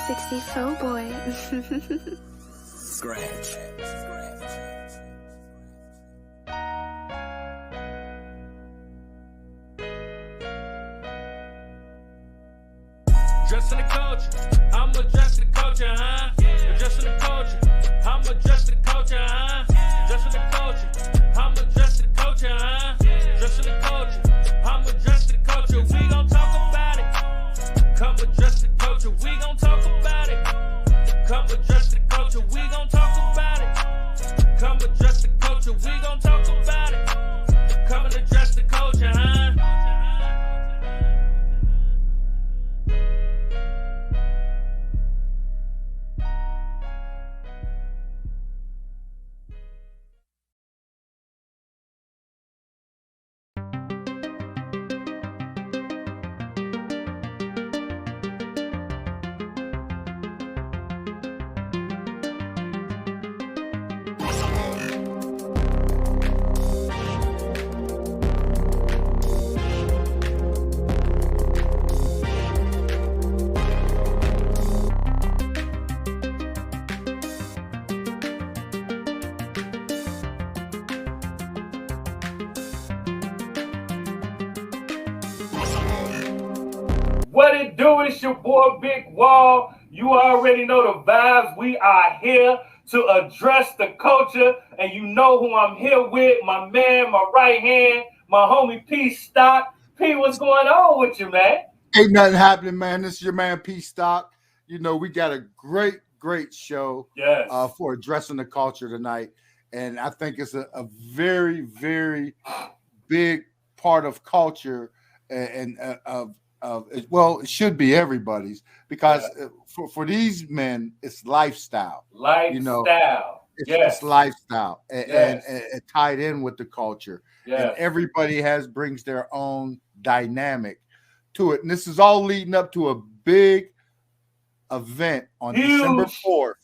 360 Faux Boy. Scratch. Dressing the culture, I'm addressing the culture, huh? Addressing the culture, I'm addressing the culture, huh? Addressing the culture, I'm addressing the culture, huh? Addressing the culture, I'm addressing the culture. We gon' talk about it. Come address the culture, we gon' talk about it. Come address the culture, we gon' talk about it. Come address the culture, we gon' talk about it. Come and address the culture, huh? What it do? It's your boy Big Wall. You already know the vibes. We are here to address the culture, and you know who I'm here with. My man, my right hand, my homie P.stock. P, what's going on with you, man? Ain't nothing happening, man. This is your man P.stock. You know, we got a great show for addressing the culture tonight, and I think it's a very, very big part of culture and well, it should be everybody's, because for these men, it's lifestyle. You know, it's lifestyle and tied in with the culture. And everybody brings their own dynamic to it. And this is all leading up to a big event on December 4th.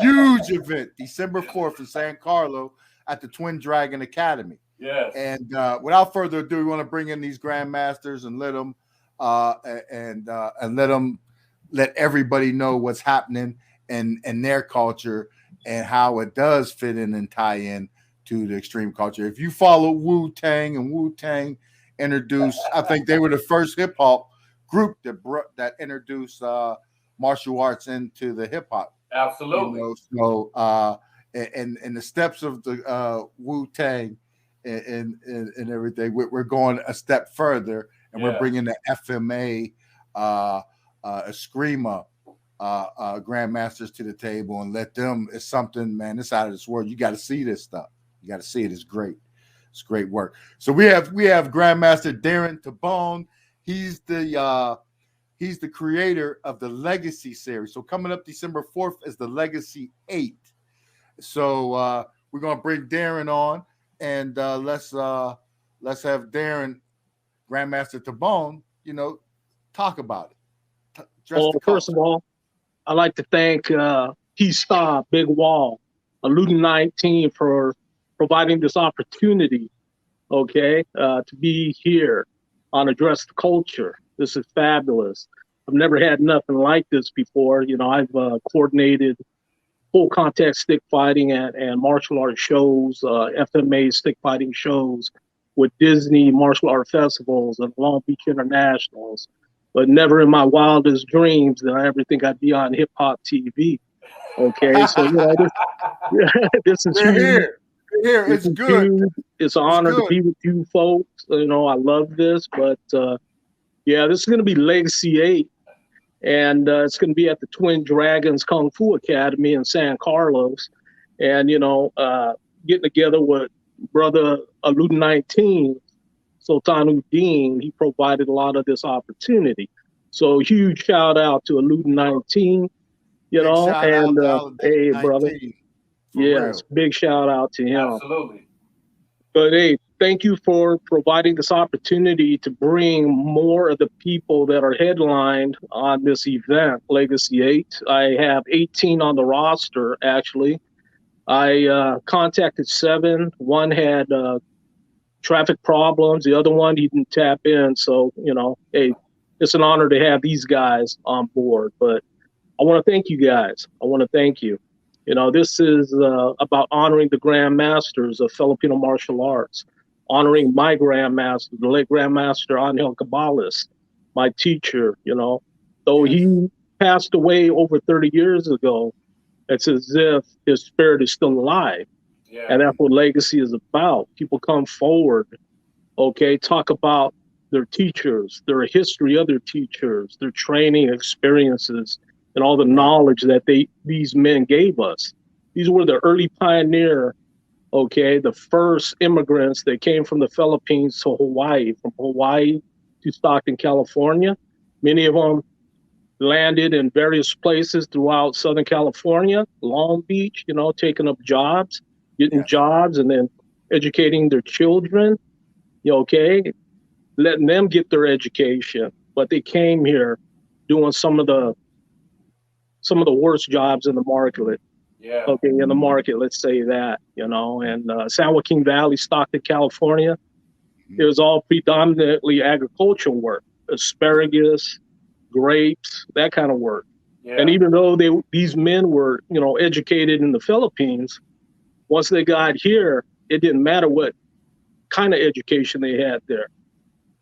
Huge event, December 4th in San Carlo at the Twin Dragon Academy. Yes. And without further ado, we want to bring in these grandmasters and let everybody know what's happening in their culture and how it does fit in and tie in to the extreme culture. If you follow Wu-Tang, and Wu-Tang introduced, I think they were the first hip hop group that introduced martial arts into the hip hop. Absolutely. You know, so and the steps of the Wu-Tang and everything, we're going a step further, and we're bringing the FMA Eskrima grandmasters to the table and let them. It's something, man. It's out of this world. You got to see this stuff. You got to see it. It's great. It's great work. So we have Grandmaster Darren Tabone. He's the creator of the Legacy series. So coming up December 4th is the Legacy 8. So we're gonna bring Darren on. And let's have Darren, Grandmaster Tabone, talk about it. Well, first of all, I'd like to thank P.stock, Big Wall, Alluding 19 for providing this opportunity, to be here on Address the Culture. This is fabulous. I've never had nothing like this before. I've coordinated full contact stick fighting and martial arts shows, FMA stick fighting shows with Disney martial art festivals and Long Beach Internationals, but never in my wildest dreams did I ever think I'd be on hip hop TV. Okay, so this is huge. Here, it's good. Huge. It's an honor to be with you folks. I love this, but this is going to be Legacy 8. And it's going to be at the Twin Dragons Kung Fu Academy in San Carlos. And, getting together with brother Alluding 19, Sultanuddin, he provided a lot of this opportunity. So huge shout out to Alluding 19, hey, brother. Yes, big shout out to him. Absolutely. But hey, thank you for providing this opportunity to bring more of the people that are headlined on this event, Legacy 8. I have 18 on the roster, actually. I contacted 7. One had traffic problems. The other one, he didn't tap in. So, hey, it's an honor to have these guys on board. But I want to thank you guys. I want to thank you. You know, this is about honoring the grandmasters of Filipino martial arts, honoring my grandmaster, the late Grandmaster Angel Cabales, my teacher. You know, though he passed away over 30 years ago, it's as if his spirit is still alive. Yeah. And that's what legacy is about. People come forward, okay, talk about their teachers, their history of their teachers, their training experiences, and all the knowledge that these men gave us. These were the early pioneer, okay, the first immigrants that came from the Philippines to Hawaii, from Hawaii to Stockton, California. Many of them landed in various places throughout Southern California, Long Beach, you know, taking up jobs, getting jobs, and then educating their children, okay, letting them get their education. But they came here doing some of the worst jobs in the market. Yeah. Okay, in the market, let's say that, you know, and San Joaquin Valley, Stockton, California, it was all predominantly agricultural work, asparagus, grapes, that kind of work. Yeah. And even though these men were, you know, educated in the Philippines, once they got here, it didn't matter what kind of education they had there.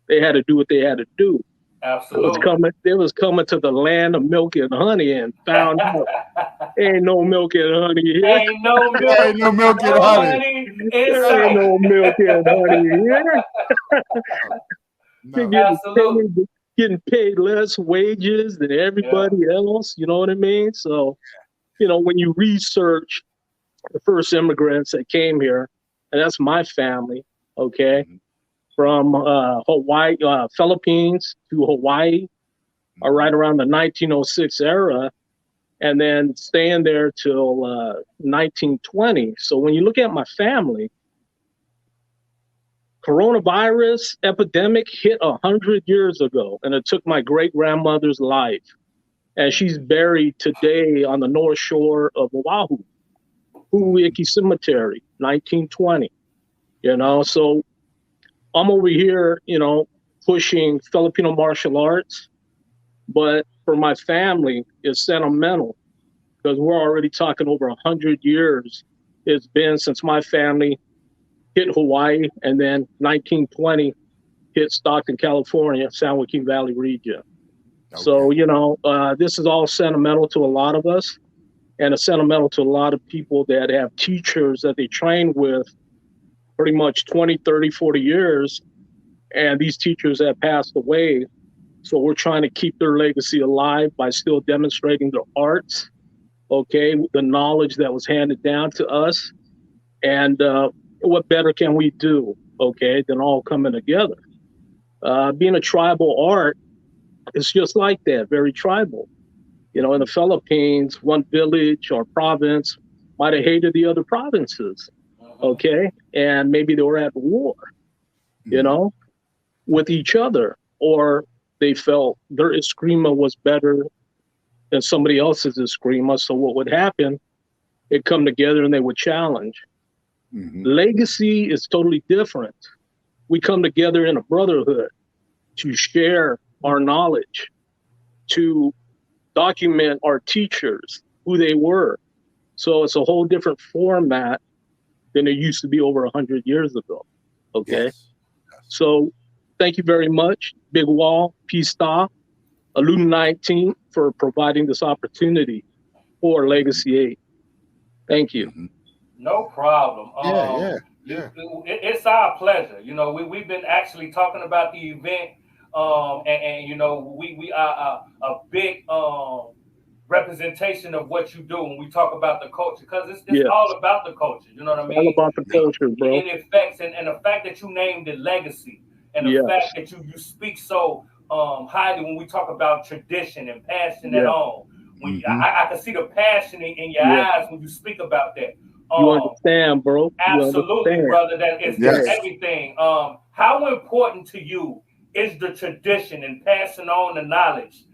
They had to do what they had to do. Absolutely. They was coming to the land of milk and honey and found out ain't no milk and honey here. Ain't no milk, ain't no milk and honey. Ain't no milk and honey here. Absolutely. Getting paid less wages than everybody else, you know what I mean? So, you know, when you research the first immigrants that came here, and that's my family, okay, from Hawaii, Philippines to Hawaii, right around the 1906 era, and then staying there till 1920. So when you look at my family, coronavirus epidemic hit 100 years ago, and it took my great-grandmother's life. And she's buried today on the North Shore of Oahu, Hu'uiki Cemetery, 1920. You know, so I'm over here, you know, pushing Filipino martial arts, but for my family, it's sentimental because we're already talking over 100 years. It's been since my family hit Hawaii, and then 1920 hit Stockton, California, San Joaquin Valley region. Okay. So, you know, this is all sentimental to a lot of us, and it's sentimental to a lot of people that have teachers that they train with pretty much 20, 30, 40 years, and these teachers have passed away. So we're trying to keep their legacy alive by still demonstrating their arts, okay, the knowledge that was handed down to us, and what better can we do, okay, than all coming together? Being a tribal art is just like that, very tribal. You know, in the Philippines, one village or province might have hated the other provinces, okay? And maybe they were at war, you know, with each other, or they felt their Eskrima was better than somebody else's Eskrima. So what would happen, they'd come together and they would challenge. Legacy is totally different. We come together in a brotherhood to share our knowledge, to document our teachers, who they were. So it's a whole different format than it used to be over 100 years ago. Okay. Yes. So thank you very much, Bigg Wall, P.stock, Alumni 19, for providing this opportunity for Legacy 8. Thank you. No problem. It's our pleasure. You know, we've been actually talking about the event, and you know, we are a big representation of what you do when we talk about the culture, because it's all about the culture. You know what I mean? All about the culture, bro. It affects, and the fact that you named it legacy, and the fact that you speak so highly when we talk about tradition and passing it on. When I can see the passion in your eyes when you speak about that. You understand, bro? Absolutely, understand. Brother. That is everything. How important to you is the tradition and passing on the knowledge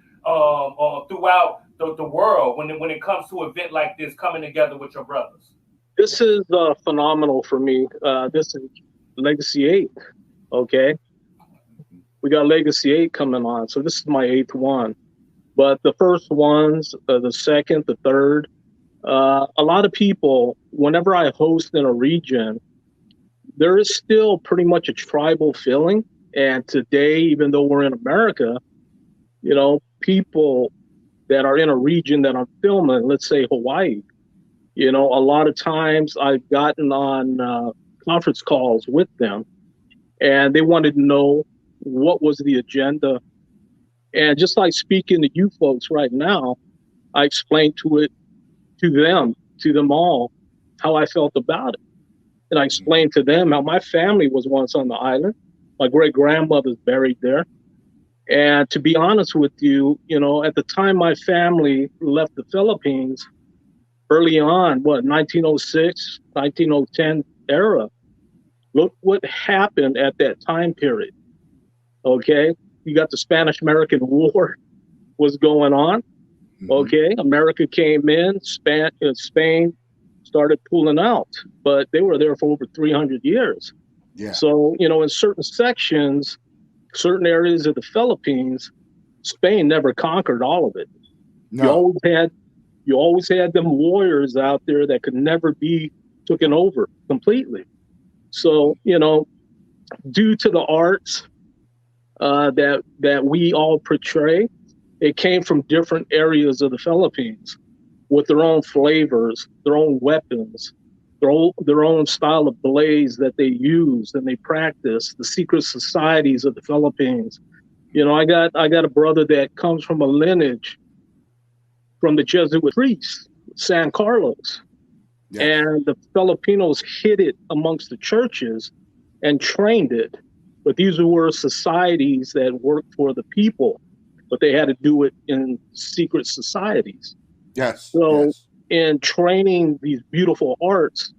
throughout the world when it comes to an event like this, coming together with your brothers? This is phenomenal for me. This is Legacy 8, okay? we got Legacy 8 coming on. So this is my 8th one. But the first ones, the second, the third, a lot of people, whenever I host in a region, there is still pretty much a tribal feeling. And today, even though we're in America, you know, people that are in a region that I'm filming, let's say Hawaii, you know, a lot of times I've gotten on conference calls with them, and they wanted to know what was the agenda. And just like speaking to you folks right now, I explained to them all, how I felt about it. And I explained to them how my family was once on the island. My great-grandmother's buried there. And to be honest with you, you know, at the time my family left the Philippines, early on, 1906, 1910 era, look what happened at that time period, okay? You got the Spanish-American War was going on, okay? America came in, Spain started pulling out, but they were there for over 300 years. Yeah. So, you know, in certain sections, certain areas of the Philippines, Spain never conquered all of it. No. You always had them warriors out there that could never be taken over completely. So, you know, due to the arts that we all portray, it came from different areas of the Philippines with their own flavors, their own weapons, their own style of blaze that they used and they practiced, the secret societies of the Philippines. You know, I got a brother that comes from a lineage from the Jesuit priests, San Carlos. Yeah. And the Filipinos hid it amongst the churches and trained it. But these were societies that worked for the people, but they had to do it in secret societies. Yes. So in training these beautiful arts,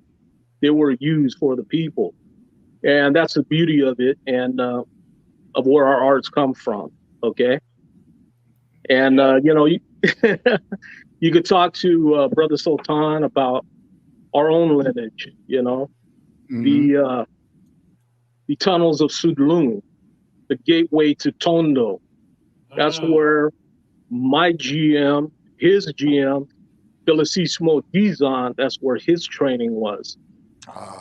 they were used for the people. And that's the beauty of it and of where our arts come from, okay? And, you know, you could talk to Brother Sultan about our own lineage, you know, the tunnels of Sudlung, the gateway to Tondo. That's where my GM, his GM, Felicissimo Dizon, that's where his training was.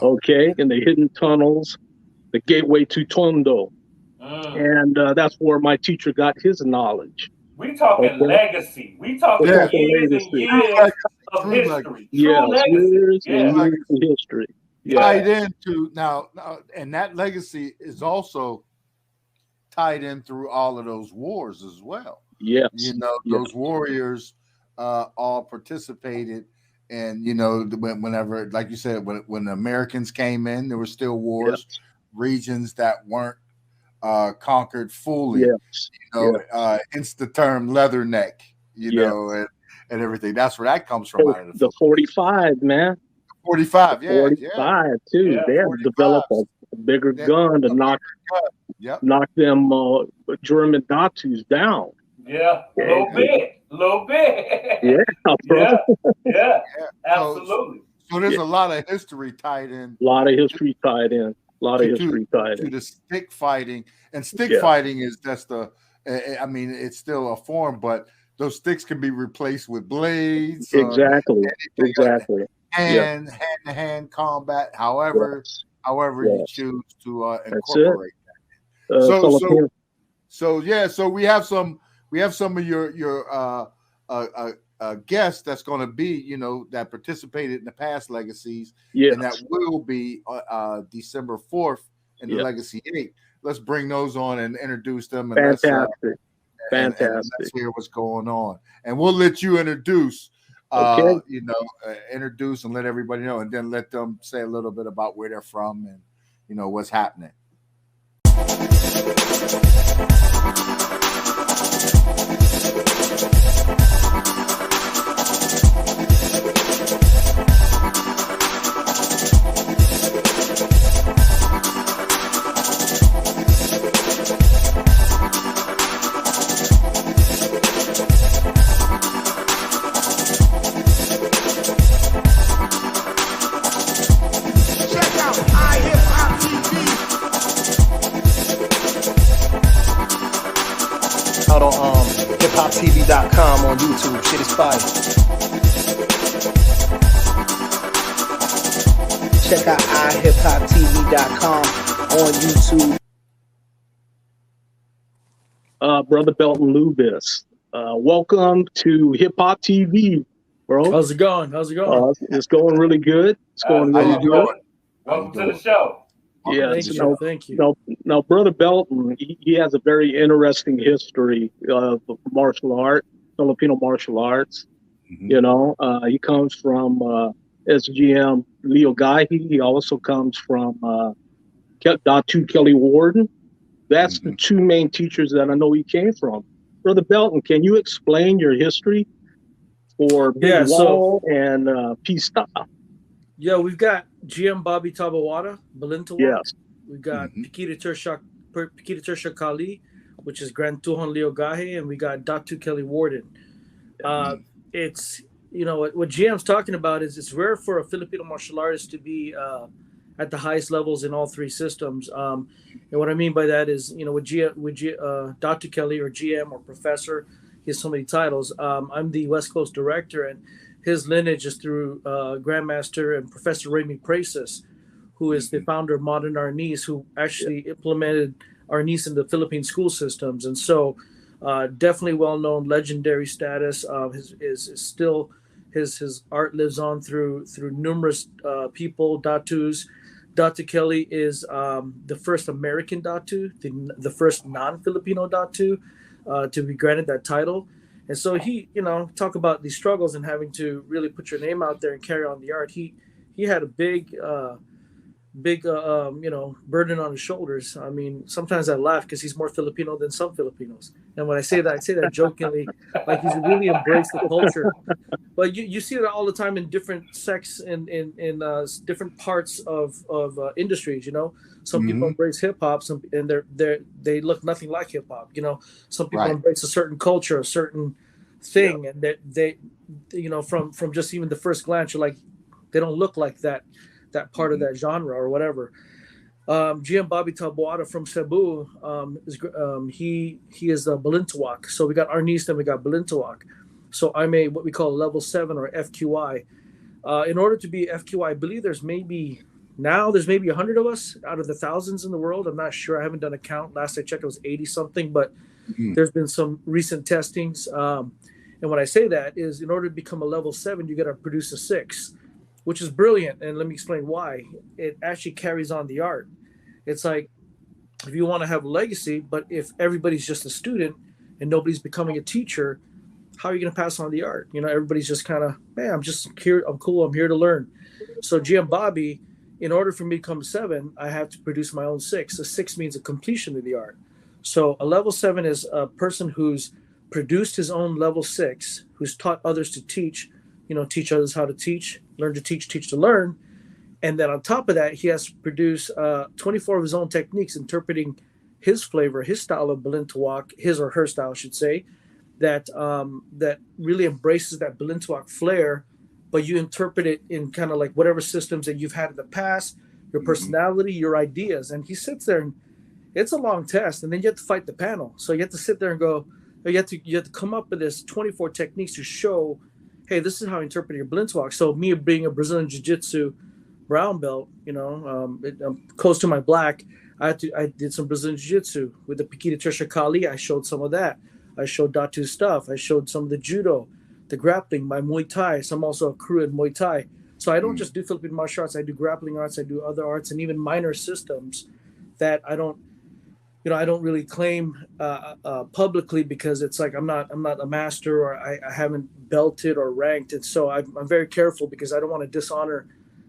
Okay, in the hidden tunnels, the gateway to Tondo. And that's where my teacher got his knowledge. We talking legacy. We talking years and years of history. Yeah, years and years of history. Tied into now, and that legacy is also tied in through all of those wars as well. Yes. You know, those warriors all participated. And, you know, whenever, like you said, when the Americans came in, there were still wars, regions that weren't conquered fully. You know, hence the term leatherneck, you know, and everything. That's where that comes from. The 45, man. 45, 45 too. They had to develop a bigger gun to knock them German Nazis down. Yeah, a little bit. Yeah, bro. Yeah, absolutely. So there's a lot of history tied in. A lot of history tied in. To the stick fighting. And stick fighting is just I mean, it's still a form, but those sticks can be replaced with blades. Exactly. Hand-to-hand combat, however you choose to incorporate that. So we have some of your guests that's going to be, you know, that participated in the past legacies, and that will be December 4th in the Legacy 8. Let's bring those on and introduce them. And Fantastic. And let's hear what's going on. And we'll let you introduce, introduce and let everybody know, and then let them say a little bit about where they're from and, you know, what's happening. on YouTube. Shit is fire. Check out ihiphoptv.com on YouTube. Brother Belton Lubis, welcome to Hip Hop TV, bro. How's it going? It's going really good. It's going really good. Welcome to the show. Yeah, Thank you. Now, Brother Belton, he has a very interesting history of martial art, Filipino martial arts. Mm-hmm. You know, he comes from SGM Leo Gahi. He also comes from Datu Kelly Warden. That's the two main teachers that I know he came from. Brother Belton, can you explain your history for Big Wall and P.stock? Yeah, we've got GM Bobby Tabawada, Balintawak. Yes. We've got Pikita Tersha Kali, which is Grand Tuhon Leo Gahe, and we got Datu Kelly Warden. It's, you know, what GM's talking about is it's rare for a Filipino martial artist to be at the highest levels in all three systems. And what I mean by that is, you know, with Datu Kelly or GM or Professor, he has so many titles. I'm the West Coast director, and his lineage is through Grandmaster and Professor Remy Prasis, who is the founder of Modern Arnis, who actually implemented Arnis in the Philippine school systems. And so definitely well-known, legendary status. His art lives on through numerous people, Datus. Datu Kelly is the first American Datu, the first non-Filipino Datu to be granted that title. And so he, you know, talk about these struggles and having to really put your name out there and carry on the art. He had a big you know, burden on his shoulders. I mean, sometimes I laugh because he's more Filipino than some Filipinos. And when I say that jokingly, like he's really embraced the culture. But you see that all the time in different sects in different parts of industries. You know, some people embrace hip hop, and they look nothing like hip hop. You know, some people embrace a certain culture, a certain thing, and they you know, from just even the first glance, you're like, they don't look like that part of that genre or whatever. GM Bobby Tabuada from Cebu, he is a Balintawak. So we got Arnis and we got Balintawak. So I'm what we call level 7 or FQI. In order to be FQI, I believe there's maybe 100 of us out of the thousands in the world. I'm not sure. I haven't done a count. Last I checked, it was 80 something, but there's been some recent testings. And when I say that is, in order to become a level 7, you got to produce a 6. Which is brilliant, and let me explain why. It actually carries on the art. It's like, if you want to have a legacy, but if everybody's just a student and nobody's becoming a teacher, how are you going to pass on the art? You know, everybody's just kind of, man, I'm just here, I'm cool, I'm here to learn. So GM Bobby, in order for me to become 7, I have to produce my own 6. A 6 means a completion of the art. So a level 7 is a person who's produced his own level 6, who's taught others to teach, you know, teach others how to teach, learn to teach, teach to learn. And then on top of that, he has to produce 24 of his own techniques, interpreting his flavor, his style of Balintawak, his or her style, I should say, that really embraces that Balintawak flair, but you interpret it in kind of like whatever systems that you've had in the past, your personality, your ideas. And he sits there, and it's a long test. And then you have to fight the panel. So you have to sit there and go, you have to come up with this 24 techniques to show, hey, this is how I interpret your Balintawak. So me being a Brazilian Jiu-Jitsu brown belt, you know, close to my black, I did some Brazilian Jiu-Jitsu with the Pikita Tersha Kali. I showed some of that. I showed Datu stuff. I showed some of the judo, the grappling, my Muay Thai. So I'm also a crew in Muay Thai. So I don't just do Philippine martial arts. I do grappling arts. I do other arts and even minor systems that I don't really claim publicly, because it's like I'm not a master, or I haven't belted or ranked. And so I'm very careful, because I don't want to dishonor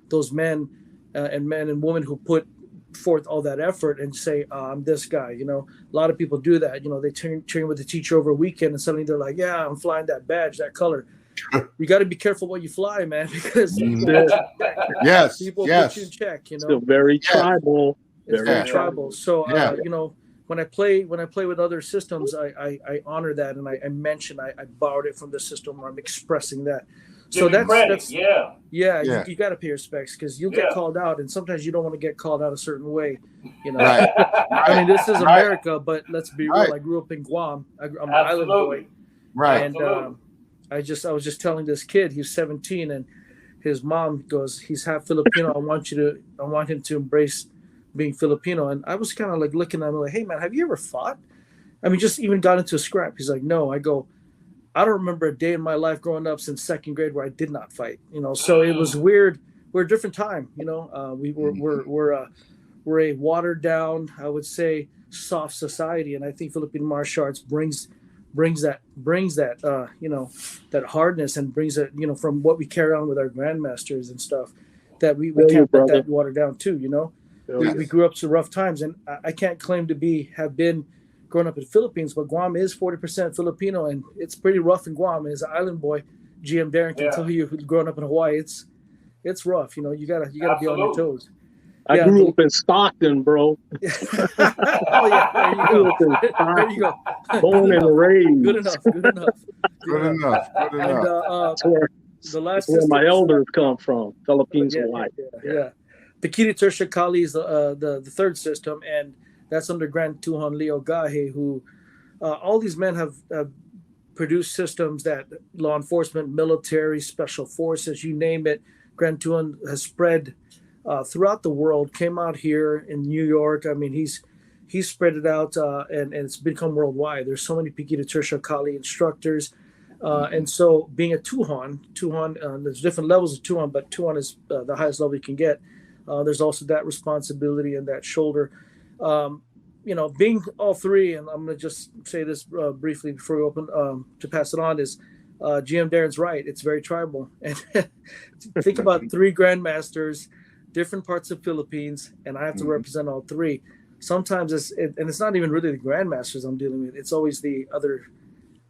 those men and women who put forth all that effort and say, I'm this guy. You know, a lot of people do that. You know, they train with the teacher over a weekend, and suddenly they're like, yeah, I'm flying that badge, that color. You got to be careful what you fly, man, because people put you in check. You know, still very tribal. It's very tribal. So you know, when I play with other systems, I honor that, and I mention I borrowed it from the system, or I'm expressing that. So that's you got to pay respects, because you'll get called out, and sometimes you don't want to get called out a certain way. You know, I mean, this is America, but let's be real. I grew up in Guam. I'm an island boy, and I was just telling this kid, he's 17, and his mom goes, he's half Filipino. I want him to embrace being Filipino. And I was kind of like looking at him like, hey man, have you ever fought? I mean, just even got into a scrap. He's like, no. I go, I don't remember a day in my life growing up since second grade where I did not fight, you know? So it was weird. We're a different time, you know, we're a watered down, I would say, soft society. And I think Philippine martial arts brings that you know, that hardness, and brings it, you know, from what we carry on with our grandmasters and stuff, that we can't let that water down too, you know. We grew up to rough times, and I can't claim to have been growing up in the Philippines, but Guam is 40% Filipino, and it's pretty rough in Guam. As an island boy, GM Darren can tell you, who's growing up in Hawaii, it's rough, you know. You gotta be on your toes. I grew up in Stockton, bro. Oh yeah, there you go. Born and raised. Good enough. And, the last where my elders come from, Philippines, Hawaii. Yeah. Pikiti Tertia Kali is the third system, and that's under Grand Tuhon Leo Gahe, who all these men have produced systems that law enforcement, military, special forces, you name it. Grand Tuhon has spread throughout the world, came out here in New York. I mean, he's spread it out, and it's become worldwide. There's so many Pikiti Tertia Kali instructors. And so being a Tuhon, there's different levels of Tuhon, but Tuhon is the highest level you can get. There's also that responsibility and that shoulder. You know, being all three, and I'm going to just say this briefly before we open to pass it on, is GM Darren's right. It's very tribal. And think about three grandmasters, different parts of Philippines, and I have to represent all three. Sometimes it's not even really the grandmasters I'm dealing with. It's always the other,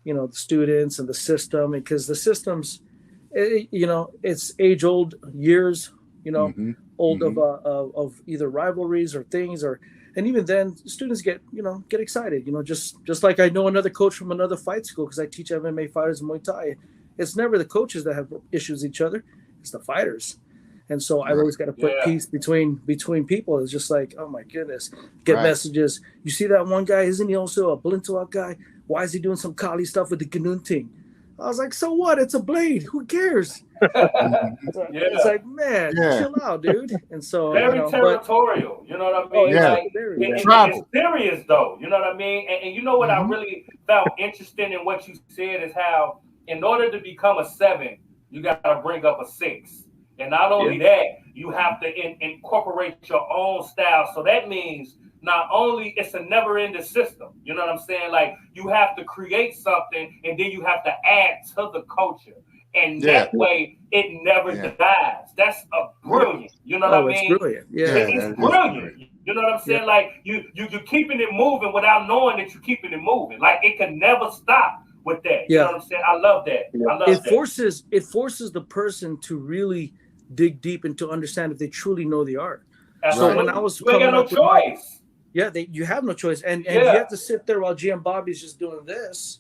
you know, the students and the system, because the systems, you know, it's age old, years, you know, old of either rivalries or things, and even then students get excited, you know, just like I know another coach from another fight school, because I teach MMA fighters in Muay Thai. It's never the coaches that have issues with each other, it's the fighters. And so I've always got to put peace between people. It's just like, oh my goodness, get messages. You see that one guy, isn't he also a Blintuak guy? Why is he doing some Kali stuff with the Ganunting? I was like, so what? It's a blade. Who cares? It's like, man, chill out, dude. And so very territorial. You know what I mean? It's serious though. You know what I mean? And you know what I really found interesting in what you said is how, in order to become a 7, you got to bring up a 6. And not only that, you have to incorporate your own style. So that means not only it's a never-ending system. You know what I'm saying? Like, you have to create something, and then you have to add to the culture. And that way, it never dies. That's brilliant. You know what I mean? It's brilliant. It's brilliant. You know what I'm saying? Like, you're keeping it moving without knowing that you're keeping it moving. Like, it can never stop with that. You know what I'm saying? I love that. It forces the person to really dig deep and to understand if they truly know the art. So when I was coming up with you have no choice, and you have to sit there while GM Bobby's just doing this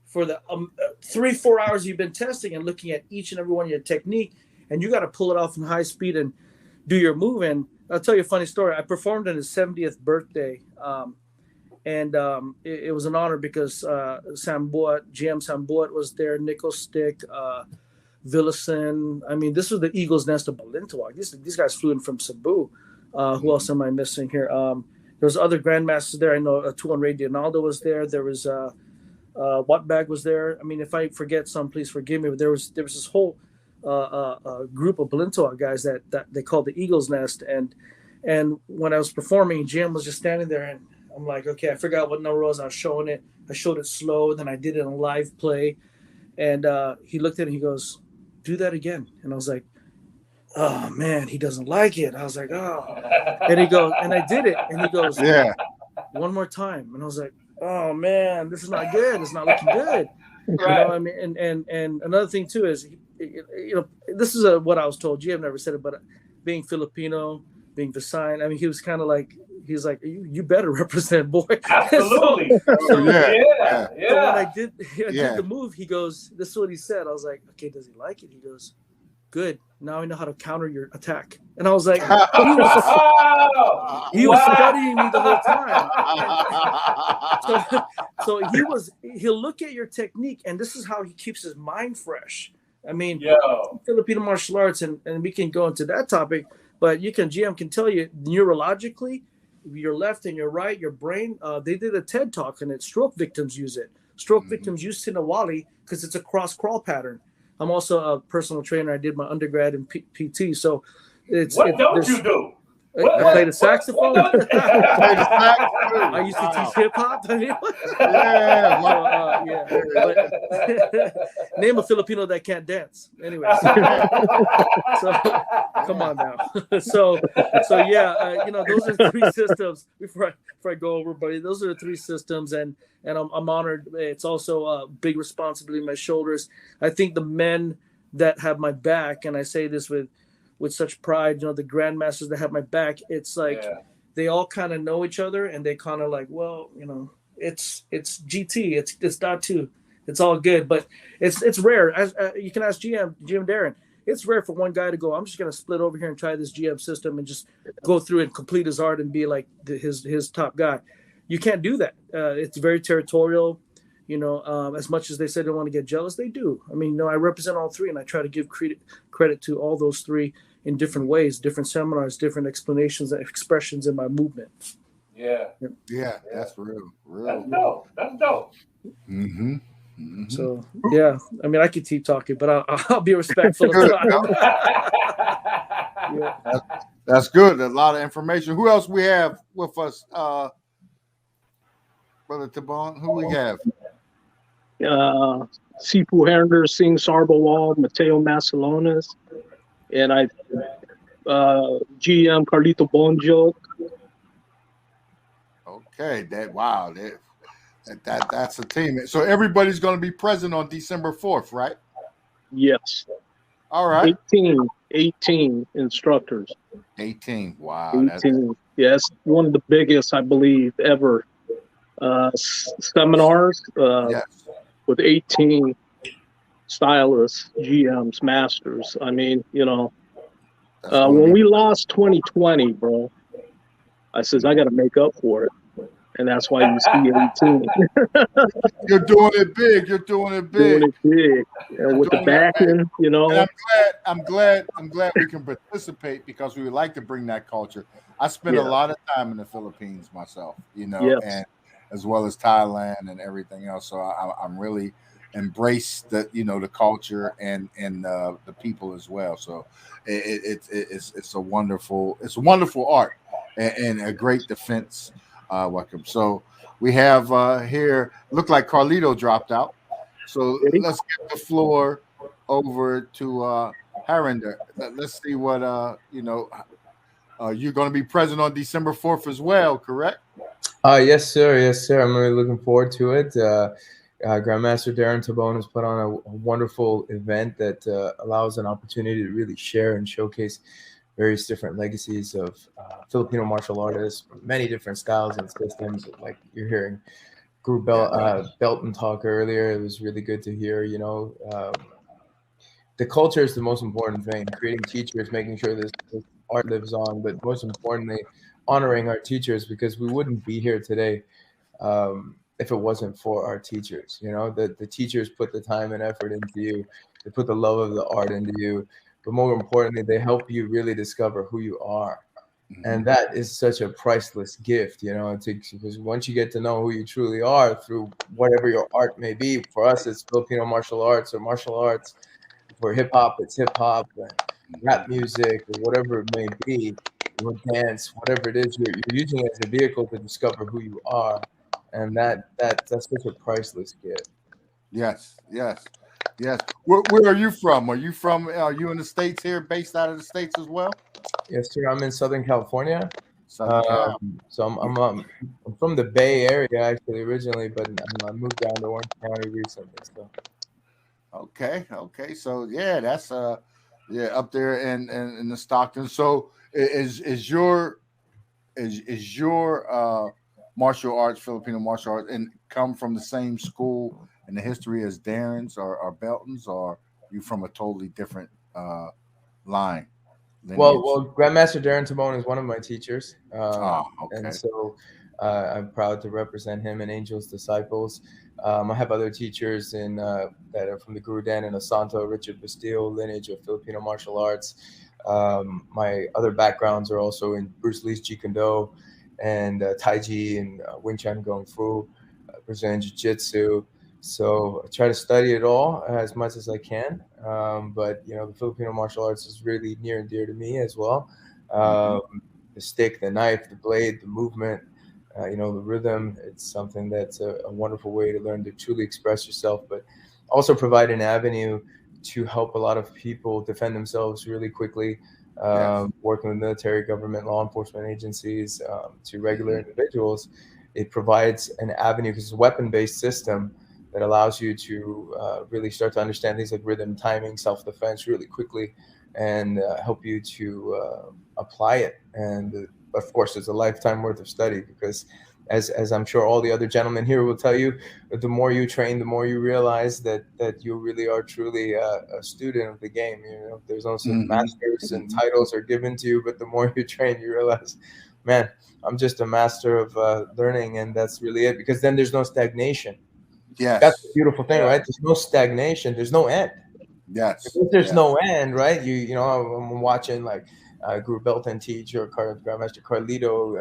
for the 3-4 hours you've been testing and looking at each and every one of your technique, and you got to pull it off in high speed and do your move. And I'll tell you a funny story. I performed on his 70th birthday, and it was an honor because GM Sam Buat was there, Nico Stick, Villison. I mean, this was the Eagle's Nest of Balintawak. These guys flew in from Cebu. Who else am I missing here? There was other grandmasters there. I know Tuan Ray Dinaldo was there. There was Wattbag was there. I mean, if I forget some, please forgive me. But there was this whole group of Balintawak guys that they called the Eagle's Nest. And when I was performing, Jim was just standing there, and I'm like, okay, I forgot what number it was. I was showing it. I showed it slow, then I did it on live play. And he looked at it and he goes, do that again. And I was like, oh man, he doesn't like it. I was like, oh. And he goes, and I did it. And he goes, one more time. And I was like, oh man, this is not good. It's not looking good. You know, I mean, and another thing too is, you know, this is what I was told. GM never said it, but being Filipino, being Visayan, I mean, he was kind of like, he's like, you better represent, boy. Absolutely. So when I did the move, he goes, this is what he said. I was like, okay, does he like it? He goes, Good. Now I know how to counter your attack. And I was like, he was studying me the whole time. So he'll look at your technique, and this is how he keeps his mind fresh. I mean, Filipino martial arts, and we can go into that topic, but GM can tell you neurologically, your left and your right, your brain, they did a TED talk on it. Stroke victims use it. Stroke victims use Sinawali because it's a cross crawl pattern. I'm also a personal trainer. I did my undergrad in PT. So what don't you do? I played the saxophone. I used to teach hip hop. Name a Filipino that can't dance. Anyway, so come on now. So yeah, those are 3 systems. Before I go over, buddy, those are the 3 systems, and I'm honored. It's also a big responsibility on my shoulders. I think the men that have my back, and I say this with such pride, the grandmasters that have my back, it's like they all kind of know each other, and they kind of like, well, it's GT, it's .2, it's all good, but it's rare. As you can ask GM Darren, it's rare for one guy to go, I'm just gonna split over here and try this GM system and just go through and complete his art and be like his top guy. You can't do that. It's very territorial. As much as they say they want to get jealous, they do. I mean, I represent all 3, and I try to give credit to all those 3 in different ways, different seminars, different explanations and expressions in my movement. Yeah, that's real. That's dope. So yeah, I mean, I could keep talking, but I'll be respectful of time. That's good. A lot of information. Who else we have with us, Brother Tabon? Who we have? Sifu Hernder, Singh Sarbawal, Mateo Masalones, and GM Carlito Bonjo. Okay, that's a team. So everybody's going to be present on December 4th, right? Yes. All right. 18 instructors. 18. Wow. 18. Yes, one of the biggest, I believe, ever seminars. Yes. With 18 stylists, GMs, masters. I mean, when we lost 2020, bro, I says, I got to make up for it. And that's why you see 18. You're doing it big. And with the backing, And I'm glad we can participate, because we would like to bring that culture. I spent a lot of time in the Philippines myself, and as well as Thailand and everything else. So I'm really embrace the the culture and the people as well. So it's a wonderful art and a great defense. Welcome. So we have here, look like Carlito dropped out. So let's get the floor over to Hernder. Let's see what you're going to be present on December 4th as well, correct? Yes, sir. I'm really looking forward to it. Grandmaster Darren Tabon has put on a wonderful event that allows an opportunity to really share and showcase various different legacies of Filipino martial artists, many different styles and systems. Like you're hearing Group Belton talk earlier. It was really good to hear, the culture is the most important thing. Creating teachers, making sure this art lives on, but most importantly, honoring our teachers, because we wouldn't be here today if it wasn't for our teachers. The teachers put the time and effort into you. They put the love of the art into you. But more importantly, they help you really discover who you are. And that is such a priceless gift, because once you get to know who you truly are through whatever your art may be. For us, it's Filipino martial arts or martial arts. For hip hop, it's hip hop, rap music, or whatever it may be, or dance, whatever it is, you're using it as a vehicle to discover who you are. And that's such a priceless gift. Yes. Where are you from? Are you in the States here, based out of the States as well? Yes, sir. I'm in Southern California. So I'm from the Bay Area actually originally, but I moved down to Orange County recently. So. Okay. So that's up there in the Stockton. So is your martial arts, Filipino martial arts, and come from the same school in the history as Darren's or Belton's, or you from a totally different line? Well, Grandmaster Darren Tabone is one of my teachers, okay. And so I'm proud to represent him in Angels Disciples. I have other teachers that are from the Guru Dan and Asante, Richard Bastille lineage of Filipino martial arts. My other backgrounds are also in Bruce Lee's Jeet Kune Do and Tai Chi and Wing Chun Kung Fu, Brazilian Jiu-Jitsu. So I try to study it all as much as I can. But, you know, the Filipino martial arts is really near and dear to me as well. The stick, the knife, the blade, the movement, you know, the rhythm. It's something that's a wonderful way to learn to truly express yourself, but also provide an avenue to help a lot of people defend themselves really quickly, working with military, government, law enforcement agencies, to regular individuals. It provides an avenue because it's a weapon-based system that allows you to really start to understand things like rhythm, timing, self-defense really quickly, and help you to apply it. And of course, it's a lifetime worth of study because, as I'm sure all the other gentlemen here will tell you, the more you train, the more you realize that you really are truly a student of the game. You know, there's also masters and titles are given to you, but the more you train, you realize, man, I'm just a master of learning, and that's really it. Because then there's no stagnation. Yes, that's the beautiful thing, right? There's no stagnation. There's no end. Yes, if there's no end, right? You know, I'm watching like Guru Belton teach or Grandmaster Carlito,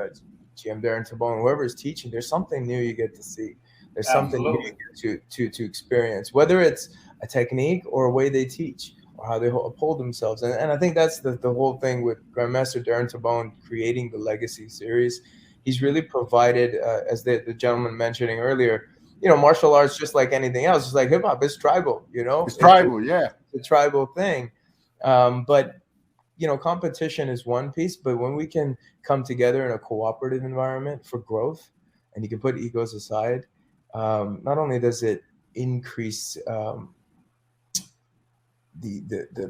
GM Darren Tabone, whoever is teaching. There's something new you get to see. There's something new you get to experience, whether it's a technique or a way they teach or how they uphold themselves. And I think that's the whole thing with Grandmaster Darren Tabone creating the Legacy series. He's really provided, as the gentleman mentioning earlier, you know, martial arts, just like anything else, it's like hip hop, it's tribal, you know, it's tribal, it's a tribal thing. But, you know, competition is one piece, but when we can come together in a cooperative environment for growth and you can put egos aside, not only does it increase the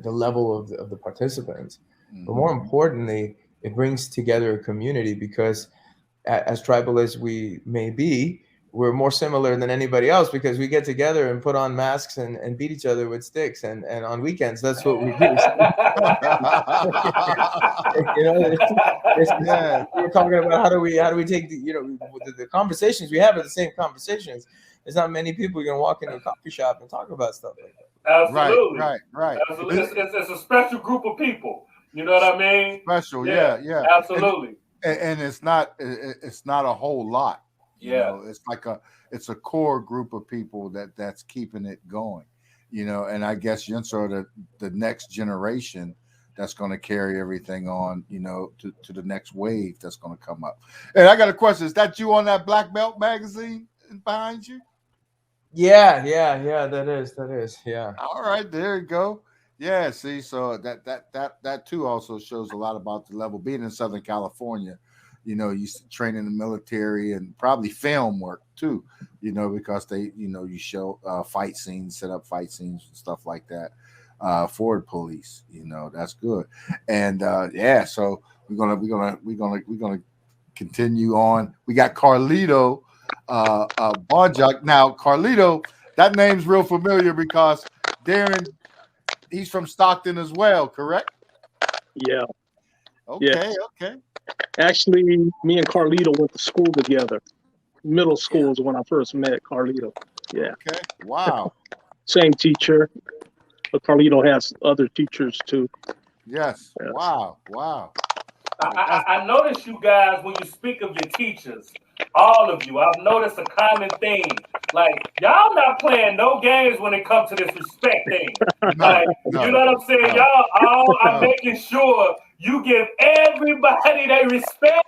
level of the participants, but more importantly, it brings together a community because as tribal as we may be, we're more similar than anybody else because we get together and put on masks and beat each other with sticks. And on weekends, that's what we do. You know, we're talking about how do we take the conversations we have are the same conversations. There's not many people you're gonna walk into a coffee shop and talk about stuff like that. Absolutely, right. Absolutely. It's a special group of people. You know what I mean? Special, yeah. Absolutely. And it's not a whole lot. You know, it's a core group of people that's keeping it going, you know, and I guess you're sort of the next generation that's going to carry everything on, you know, to the next wave that's going to come up. And I got a question. Is that you on that Black Belt magazine behind you? Yeah, that is. Yeah. All right, there you go. Yeah, see, so that too also shows a lot about the level. Being in Southern California, you know, you train in the military and probably film work too, you know, because they, you know, you show fight scenes, set up fight scenes and stuff like that for the police. You know, that's good. And so we're gonna continue on. We got Carlito Bonjak. Now, Carlito, that name's real familiar because Darren, he's from Stockton as well, correct? Yeah. Okay. Actually, me and Carlito went to school together. Middle school is when I first met Carlito. Yeah. Okay. Wow. Same teacher, but Carlito has other teachers too. Yes. Wow. I noticed you guys when you speak of your teachers, all of you, I've noticed a common theme. Like, y'all not playing no games when it comes to this respect thing. You know what I'm saying? Y'all all are making sure you give everybody their respect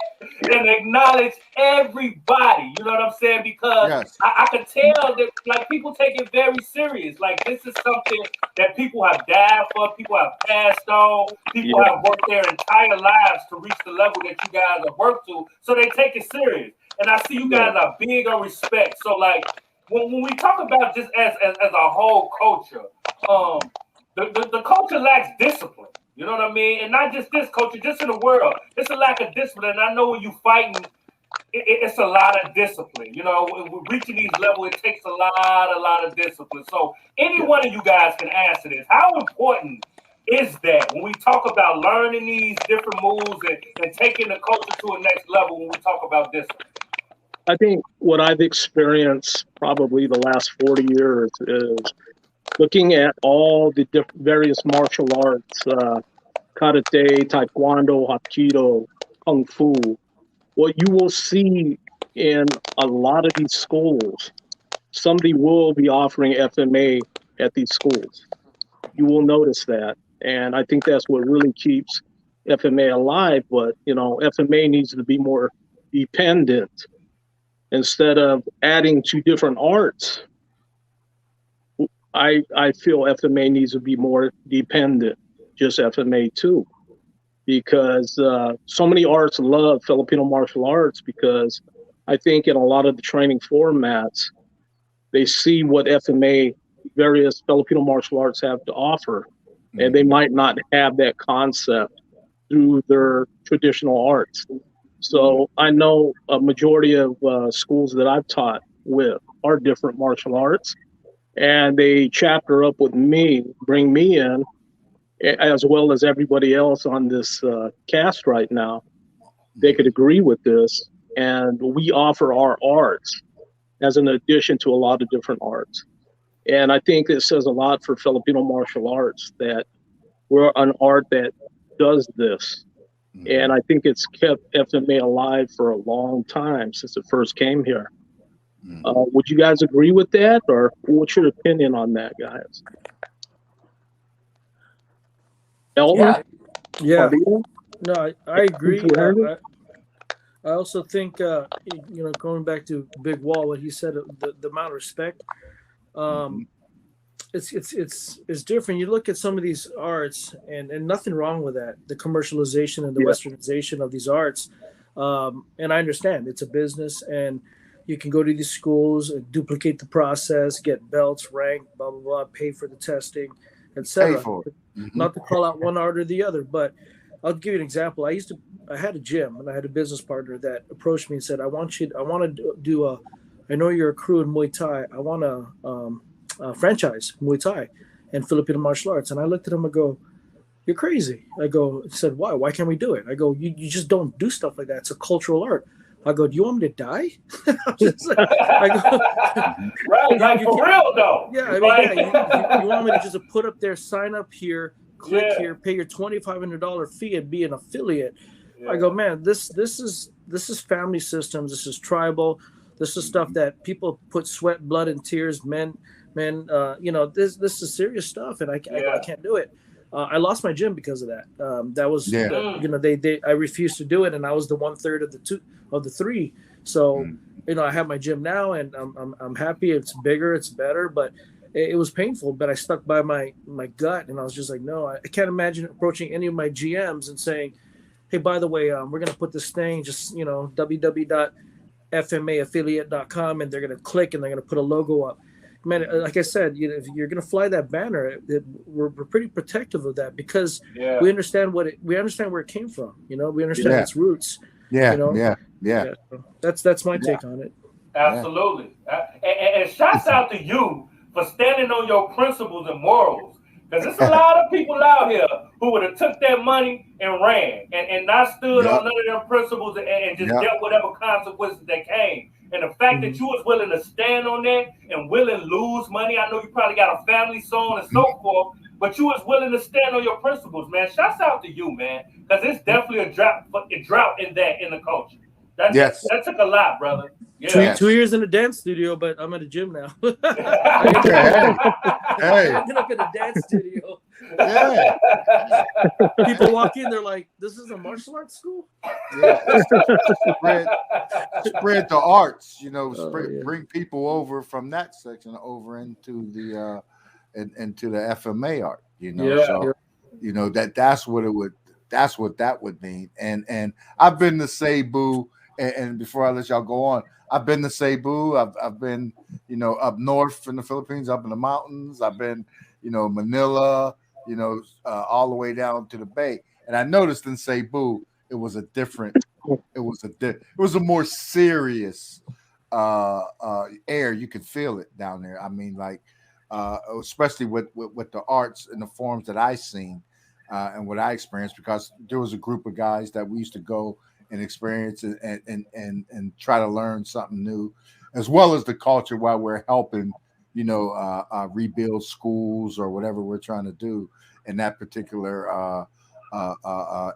and acknowledge everybody. You know what I'm saying? Because I could tell that like people take it very serious. Like this is something that people have died for, people have passed on, people have worked their entire lives to reach the level that you guys have worked to. So they take it serious. And I see you guys are big on respect. So like when we talk about just as a whole culture, the culture lacks discipline. You know what I mean? And not just this culture, just in the world. It's a lack of discipline. And I know when you fighting, it's a lot of discipline. You know, when we're reaching these levels, it takes a lot of discipline. So any one of you guys can answer this. How important is that when we talk about learning these different moves and taking the culture to a next level when we talk about this? I think what I've experienced probably the last 40 years is looking at all the various martial arts, karate, taekwondo, hapkido, kung fu. What you will see in a lot of these schools, somebody will be offering FMA at these schools. You will notice that. And I think that's what really keeps FMA alive. But, FMA needs to be more dependent. Instead of adding two different arts, I feel FMA needs to be more dependent, just FMA too. Because so many arts love Filipino martial arts, because I think in a lot of the training formats, they see what FMA, various Filipino martial arts have to offer, and they might not have that concept through their traditional arts. So I know a majority of schools that I've taught with are different martial arts, and they chapter up with me, bring me in, as well as everybody else on this cast right now. They could agree with this, and we offer our arts as an addition to a lot of different arts. And I think it says a lot for Filipino martial arts that we're an art that does this. And I think it's kept FMA alive for a long time since it first came here. Would you guys agree with that, or what's your opinion on that, guys? Elmer? Yeah. No, I agree. I also think, going back to Big Wall, what he said, the amount of respect, it's different. You look at some of these arts, and nothing wrong with that, the commercialization and the westernization of these arts. And I understand it's a business, and you can go to these schools and duplicate the process, get belts, rank, blah, blah, blah, pay for the testing, etc. Not to call out one art or the other, but I'll give you an example. I had a gym, and I had a business partner that approached me and said, I want to do I know you're a crew in Muay Thai. I want to franchise Muay Thai and Filipino martial arts. And I looked at him and go, you're crazy. I said, why? Why can't we do it? I go, you just don't do stuff like that. It's a cultural art. I go, do you want me to die? Right, for real though. Yeah, I mean, you want me to just put up there, sign up here, click here, pay your $2,500 fee and be an affiliate? I go, man, this is family systems. This is tribal. This is stuff that people put sweat, blood, and tears. Men, this is serious stuff, and I can't do it. I lost my gym because of that. That was, I refused to do it, and I was the 1/3 of the three. So, I have my gym now, and I'm happy. It's bigger, it's better, but it was painful. But I stuck by my gut, and I was just like, no, I can't imagine approaching any of my GMs and saying, hey, by the way, we're gonna put this thing, just www.fmaaffiliate.com, and they're gonna click and they're gonna put a logo up. Man, like I said, if you're going to fly that banner, we're pretty protective of that, because we understand where it came from. We understand its roots. Yeah. That's my take on it. Absolutely. And shouts out to you for standing on your principles and morals, because there's a lot of people out here who would have took that money and ran and not stood on none of their principles and just dealt whatever consequences that came. And the fact that you was willing to stand on that and willing to lose money, I know you probably got a family, so on and so forth, but you was willing to stand on your principles, man. Shouts out to you, man, because it's definitely a drought in the culture. That took a lot, brother. Yeah. 2 years in a dance studio, but I'm at a gym now. I ended up in a dance studio. Yeah. People walk in, they're like, "This is a martial arts school." Spread the arts, bring people over from that section over into the FMA art. That's what that would mean. And I've been to Cebu, and before I let y'all go on, I've been to Cebu. I've been, up north in the Philippines, up in the mountains. I've been, Manila, all the way down to the Bay. And I noticed in Cebu, it was a more serious air. You could feel it down there. I mean, like, especially with the arts and the forms that I seen. and what I experienced, because there was a group of guys that we used to go and experience and try to learn something new, as well as the culture while we're helping, rebuild schools or whatever we're trying to do in that particular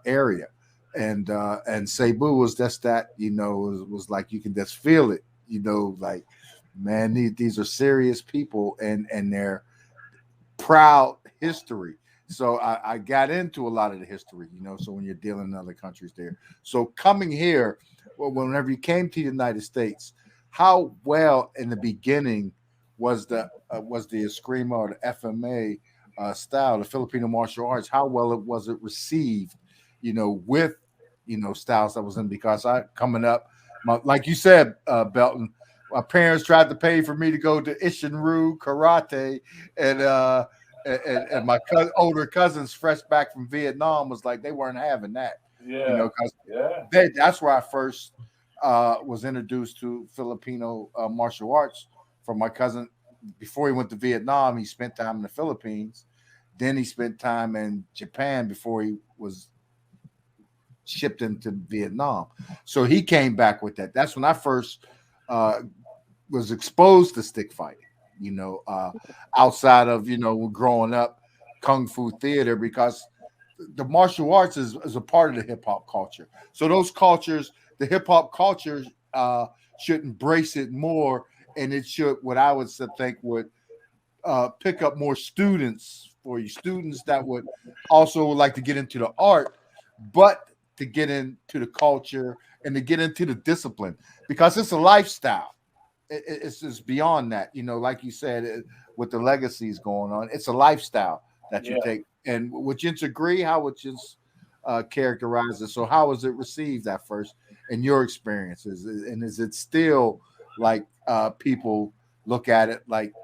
area. And Cebu was just that, was like you can just feel it, like, man, these are serious people, and their proud history. So I got into a lot of the history, so when you're dealing in other countries there. So coming here, whenever you came to the United States, how well in the beginning was the Eskrima or the FMA style, the Filipino martial arts, how well was it received, with, styles that was in, because coming up, like you said, Belton, my parents tried to pay for me to go to Ishinryu karate, and my older cousins, fresh back from Vietnam, was like, they weren't having that. Yeah, that's where I first was introduced to Filipino martial arts from my cousin. Before he went to Vietnam, he spent time in the Philippines. Then he spent time in Japan before he was shipped into Vietnam. So he came back with that. That's when I first was exposed to stick fighting, outside of, growing up Kung Fu theater, because the martial arts is a part of the hip hop culture. So those cultures, the hip hop culture should embrace it more, and it should, what I would think, would pick up more students for you, students that would also like to get into the art, but to get into the culture and to get into the discipline, because it's a lifestyle. It's just beyond that, like you said, with the legacies going on, it's a lifestyle that you take. And would you agree? How would you characterize it? So how was it received at first in your experiences? And is it still like people look at it like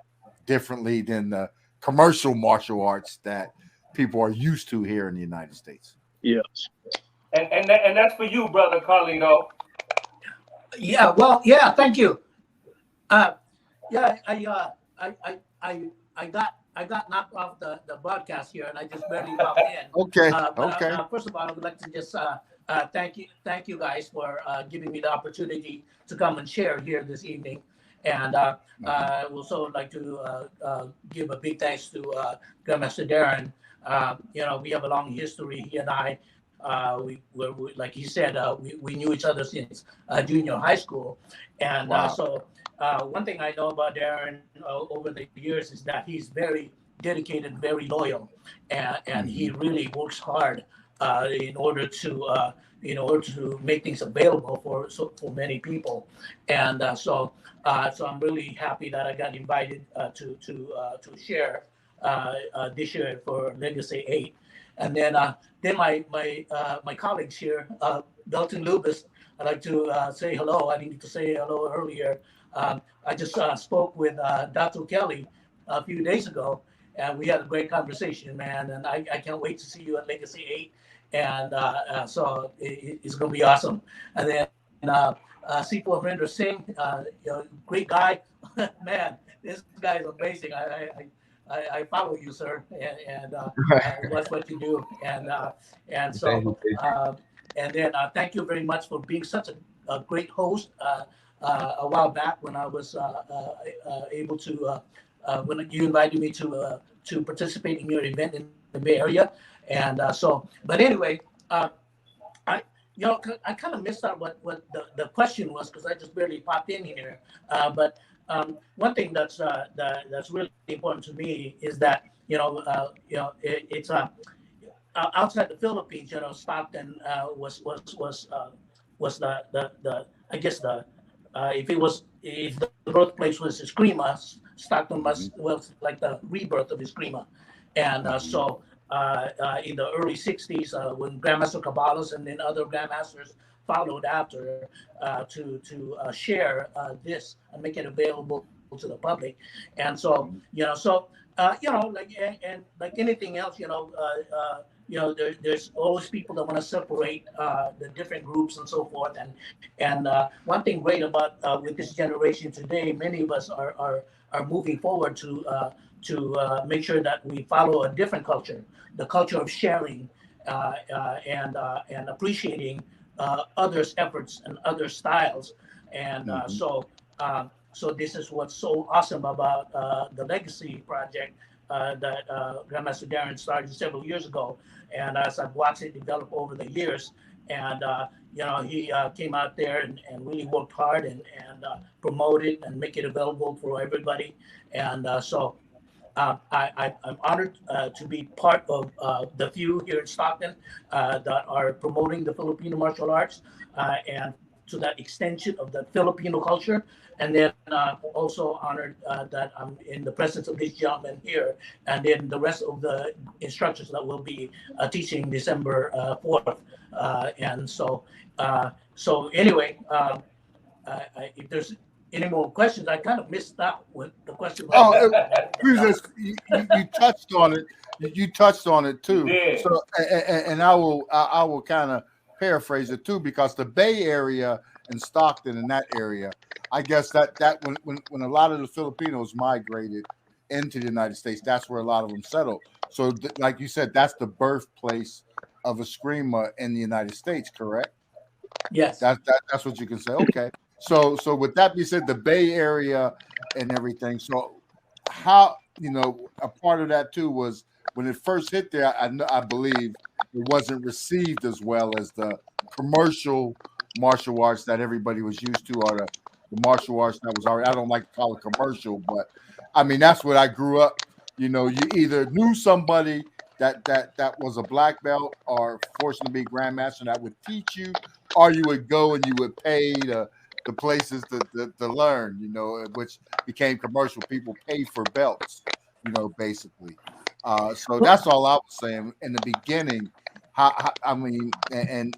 differently than the commercial martial arts that people are used to here in the United States? Yes. And that's for you, brother Carlito. Yeah. Well, yeah. Thank you. I got knocked off the broadcast here, and I just barely popped in. Okay. First of all, I would like to just thank you guys for giving me the opportunity to come and share here this evening. And I would also like to give a big thanks to Grandmaster Darren. We have a long history. He and I, we like he said, we knew each other since junior high school, and so. One thing I know about Darren over the years is that he's very dedicated, very loyal, and he really works hard in order to make things available for many people. And so I'm really happy that I got invited to share this year for Legacy 8. And then my colleagues here, Dalton Lubis, I'd like to say hello. I needed to say hello earlier. I just spoke with Dr. Kelly a few days ago, and we had a great conversation, man. And I can't wait to see you at Legacy 8. And so it's going to be awesome. And then C4 Vrinder Singh, great guy. Man, this guy is amazing. I follow you, sir, and watch what you do. And so, and then thank you very much for being such a great host. A while back when I was able to, when you invited me to participate in your event in the Bay Area, and but anyway, I kind of missed out what the question was, because I just barely popped in here. But one thing that's really important to me is that it's outside the Philippines. Stockton was the I guess if the birthplace was Eskrima, Stockton was like the rebirth of Eskrima. And so in the early 60s, when Grandmaster Caballos and then other Grandmasters followed after to share this and make it available to the public. And so, like anything else, there's always people that want to separate the different groups and so forth. And one thing great about with this generation today, many of us are moving forward to make sure that we follow a different culture, the culture of sharing and appreciating others' efforts and other styles. And so this is what's so awesome about the Legacy Project that Grandmaster Darren started several years ago. And as I've watched it develop over the years, and he came out there and really worked hard and promoted and make it available for everybody. And so I'm honored to be part of the few here in Stockton that are promoting the Filipino martial arts and to that extension of the Filipino culture. And then also honored that I'm in the presence of this gentleman here, and then the rest of the instructors that will be teaching December 4th. And so anyway, if there's any more questions, I kind of missed out with the question. You touched on it. You touched on it too. Yeah. So, and I will kind of paraphrase it too, because the Bay Area and Stockton in that area, I guess that when a lot of the Filipinos migrated into the United States, that's where a lot of them settled. So, like you said, that's the birthplace of Eskrima in the United States, correct? Yes. That's what you can say. Okay. So with that being said, the Bay Area and everything. So how, a part of that too was when it first hit there, I believe it wasn't received as well as the commercial martial arts that everybody was used to, or the martial arts that was already, I don't like to call it commercial, but I mean, that's what I grew up. You either knew somebody that was a black belt or fortunate to be grandmaster that would teach you, or you would go and you would pay the places to learn, which became commercial. People pay for belts, basically. So that's all I was saying in the beginning. I mean, and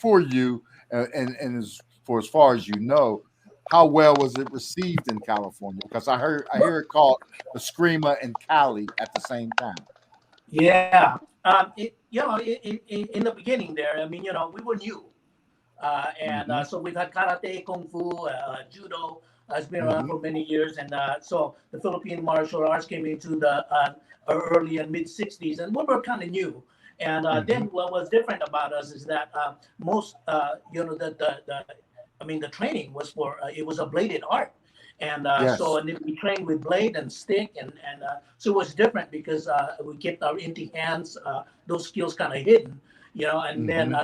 for you, and as far as you know, how well was it received in California? Because I hear it called Eskrima and Cali at the same time. Yeah, in the beginning there, I mean, we were new, and so we've had karate, kung fu, judo has been around for many years, and so the Philippine martial arts came into the early and mid '60s, and we were kind of new. And then what was different about us is that most, the training was for it was a bladed art. And so and then we trained with blade and stick, and so it was different because we kept our empty hands, those skills kind of hidden, and then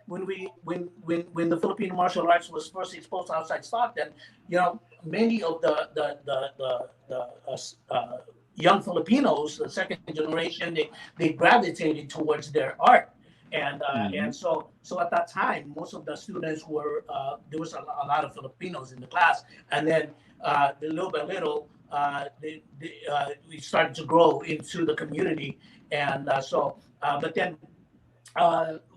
when the Philippine martial arts was first exposed outside Stockton, many of the young Filipinos, the second generation, they gravitated towards their art. And so at that time, most of the students were there was a lot of Filipinos in the class, and then little by little we started to grow into the community, and but then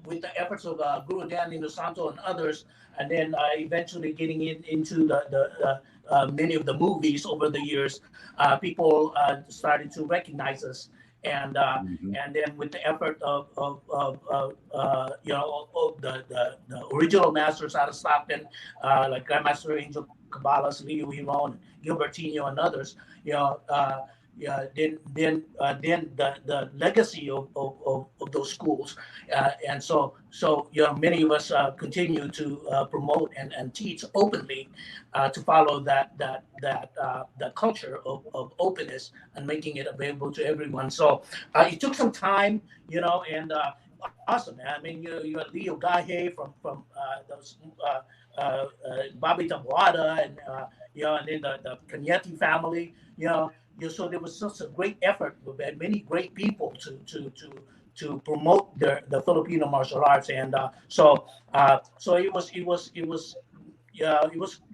with the efforts of Guru Dan Inosanto and others, and then eventually getting into the many of the movies over the years, people started to recognize us. And then with the effort of the original masters out of Stockton, like Grandmaster Angel Cabalas, Leo Hiron, Gilbertino, and others, then the legacy of those schools, and so many of us continue to promote and teach openly to follow that culture of openness and making it available to everyone. So it took some time, and awesome. I mean, you had Leo Gahe from those Bobby Tabuada, and and then the Cañete family, so there was such a great effort. We had many great people to promote the Filipino martial arts, and so it was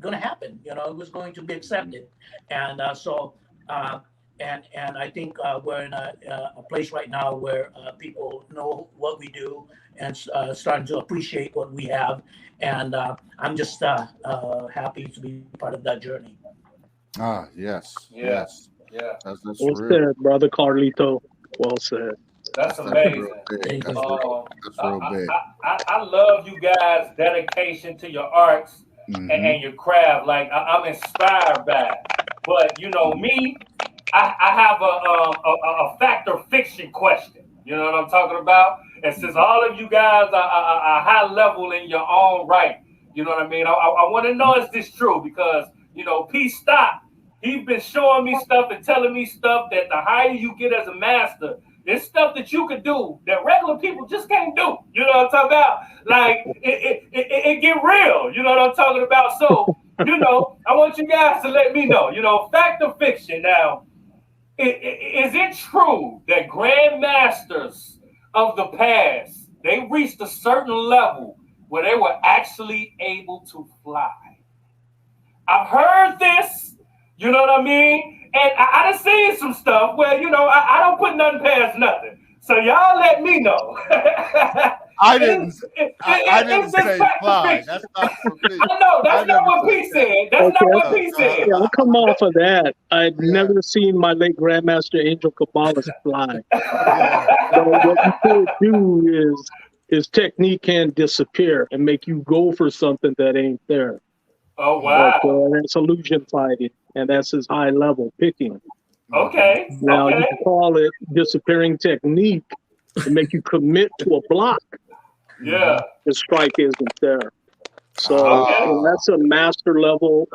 going to happen. It was going to be accepted, and and I think we're in a place right now where people know what we do and starting to appreciate what we have, and I'm just happy to be part of that journey. Ah, yes, yes. Yeah, that's well said, brother Carlito. Well said. That's amazing. That's real big. I love you guys' dedication to your arts and your craft. Like I'm inspired by it. But you know me, I have a fact or fiction question. You know what I'm talking about? And since all of you guys are high level in your own right, you know what I mean? I want to know, is this true? Because, you know, P.stock, he's been showing me stuff and telling me stuff that the higher you get as a master, there's stuff that you could do that regular people just can't do. You know what I'm talking about? Like, it get real. You know what I'm talking about? So, you know, I want you guys to let me know, you know, fact or fiction. Now, is it true that grandmasters of the past, they reached a certain level where they were actually able to fly? I've heard this, you know what I mean? And I done seen some stuff where, you know, I don't put nothing past nothing. So y'all let me know. I didn't say fly. That's not for me. I know, that's not what P said. That's not what P said. Yeah, I'll come off of that. I'd never seen my late Grandmaster Angel Kabbalist fly. So what you could do is his technique can disappear and make you go for something that ain't there. Oh, wow. That's illusion fighting, and that's his high level picking. Okay. Now you can call it disappearing technique to make you commit to a block. Yeah. The strike isn't there. So that's a master level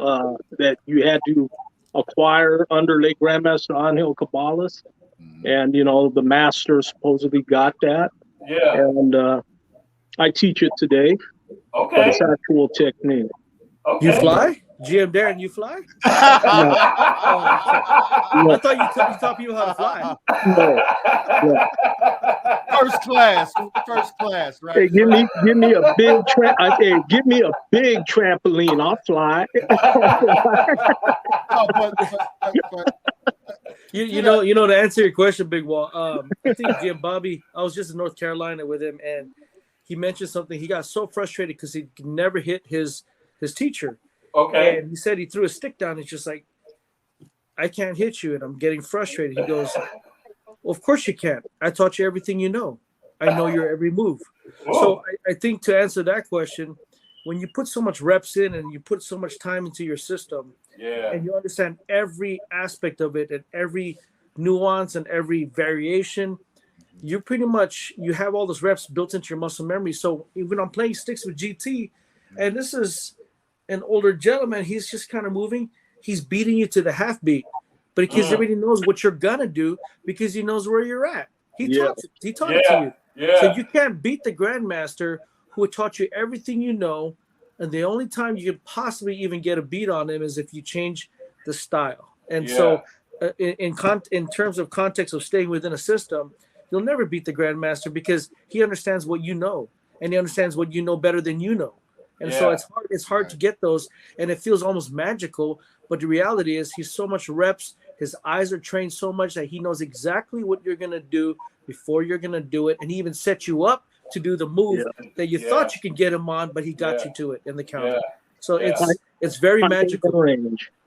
that you had to acquire under late Grandmaster Angel Kabbalist. And, you know, the master supposedly got that. Yeah. And I teach it today. Okay. But it's actual technique. Okay. You fly? GM Darren, you fly? I thought you taught people how to fly. No. First class, right? Hey, give me a big give me a big trampoline. I'll fly. You know, to answer your question, Big Wall. I think Jim Bobby. I was just in North Carolina with him, and he mentioned something. He got so frustrated because he could never hit his teacher. Okay. And he said he threw a stick down. It's just like, I can't hit you, and I'm getting frustrated. He goes, well, of course you can't. I taught you everything you know. I know your every move. Whoa. So I think to answer that question, when you put so much reps in and you put so much time into your system, and you understand every aspect of it and every nuance and every variation, you have all those reps built into your muscle memory. So even I'm playing sticks with GT, and this is an older gentleman, he's just kind of moving. He's beating you to the half beat, but because everybody knows what you're gonna do because he knows where you're at. He taught it to you. Yeah. So you can't beat the grandmaster who taught you everything you know, and the only time you could possibly even get a beat on him is if you change the style. And so, in terms of context of staying within a system, you'll never beat the grandmaster because he understands what you know, and he understands what you know better than you know. And so it's hard to get those, and it feels almost magical. But the reality is he's so much reps, his eyes are trained so much that he knows exactly what you're going to do before you're going to do it. And he even sets you up to do the move that you thought you could get him on, but he got you to it in the counter. So it's very magical.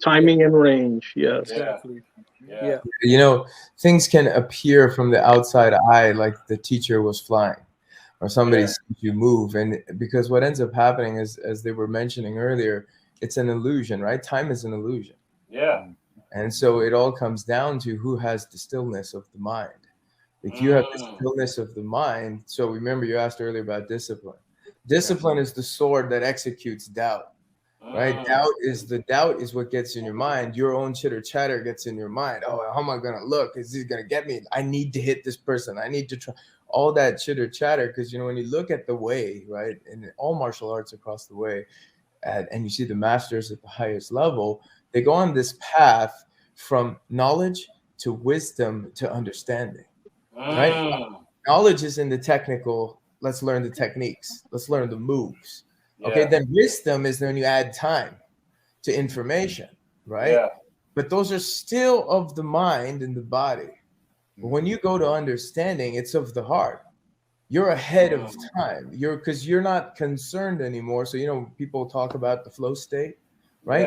Timing and range. Yes. Exactly. Yeah. You know, things can appear from the outside eye like the teacher was flying, or somebody sees you move. And because what ends up happening is, as they were mentioning earlier, it's an illusion, right? Time is an illusion. Yeah. And so it all comes down to who has the stillness of the mind. If you have the stillness of the mind, so remember you asked earlier about discipline. Discipline is the sword that executes doubt, right? Doubt is what gets in your mind. Your own chitter chatter gets in your mind. Oh, how am I going to look? Is he going to get me? I need to hit this person. I need to try. All that chitter chatter, because, you know, when you look at the way, right, in all martial arts across the way, and you see the masters at the highest level, they go on this path from knowledge to wisdom to understanding, right? Knowledge is in the technical. Let's learn the techniques. Let's learn the moves. Okay, then wisdom is when you add time to information, right? Yeah. But those are still of the mind and the body. But when you go to understanding, it's of the heart. You're ahead of time. Because you're not concerned anymore. So, you know, people talk about the flow state, right?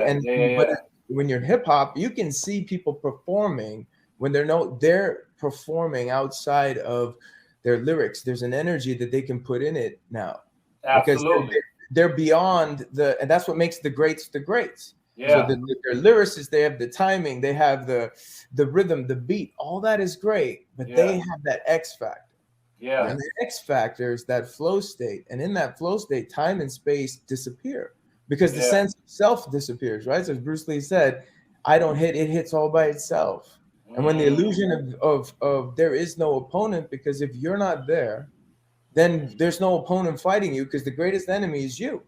But when you're in hip hop, you can see people performing when they're performing outside of their lyrics. There's an energy that they can put in it now. Absolutely. Because they're beyond and that's what makes the greats the greats. So they're lyricists, they have the timing, they have the rhythm, the beat, all that is great, but they have that X factor. Yeah. And the X factor is that flow state. And in that flow state, time and space disappear because the sense of self disappears, right? So as Bruce Lee said, I don't hit, it hits all by itself. And when the illusion of there is no opponent, because if you're not there, then there's no opponent fighting you because the greatest enemy is you.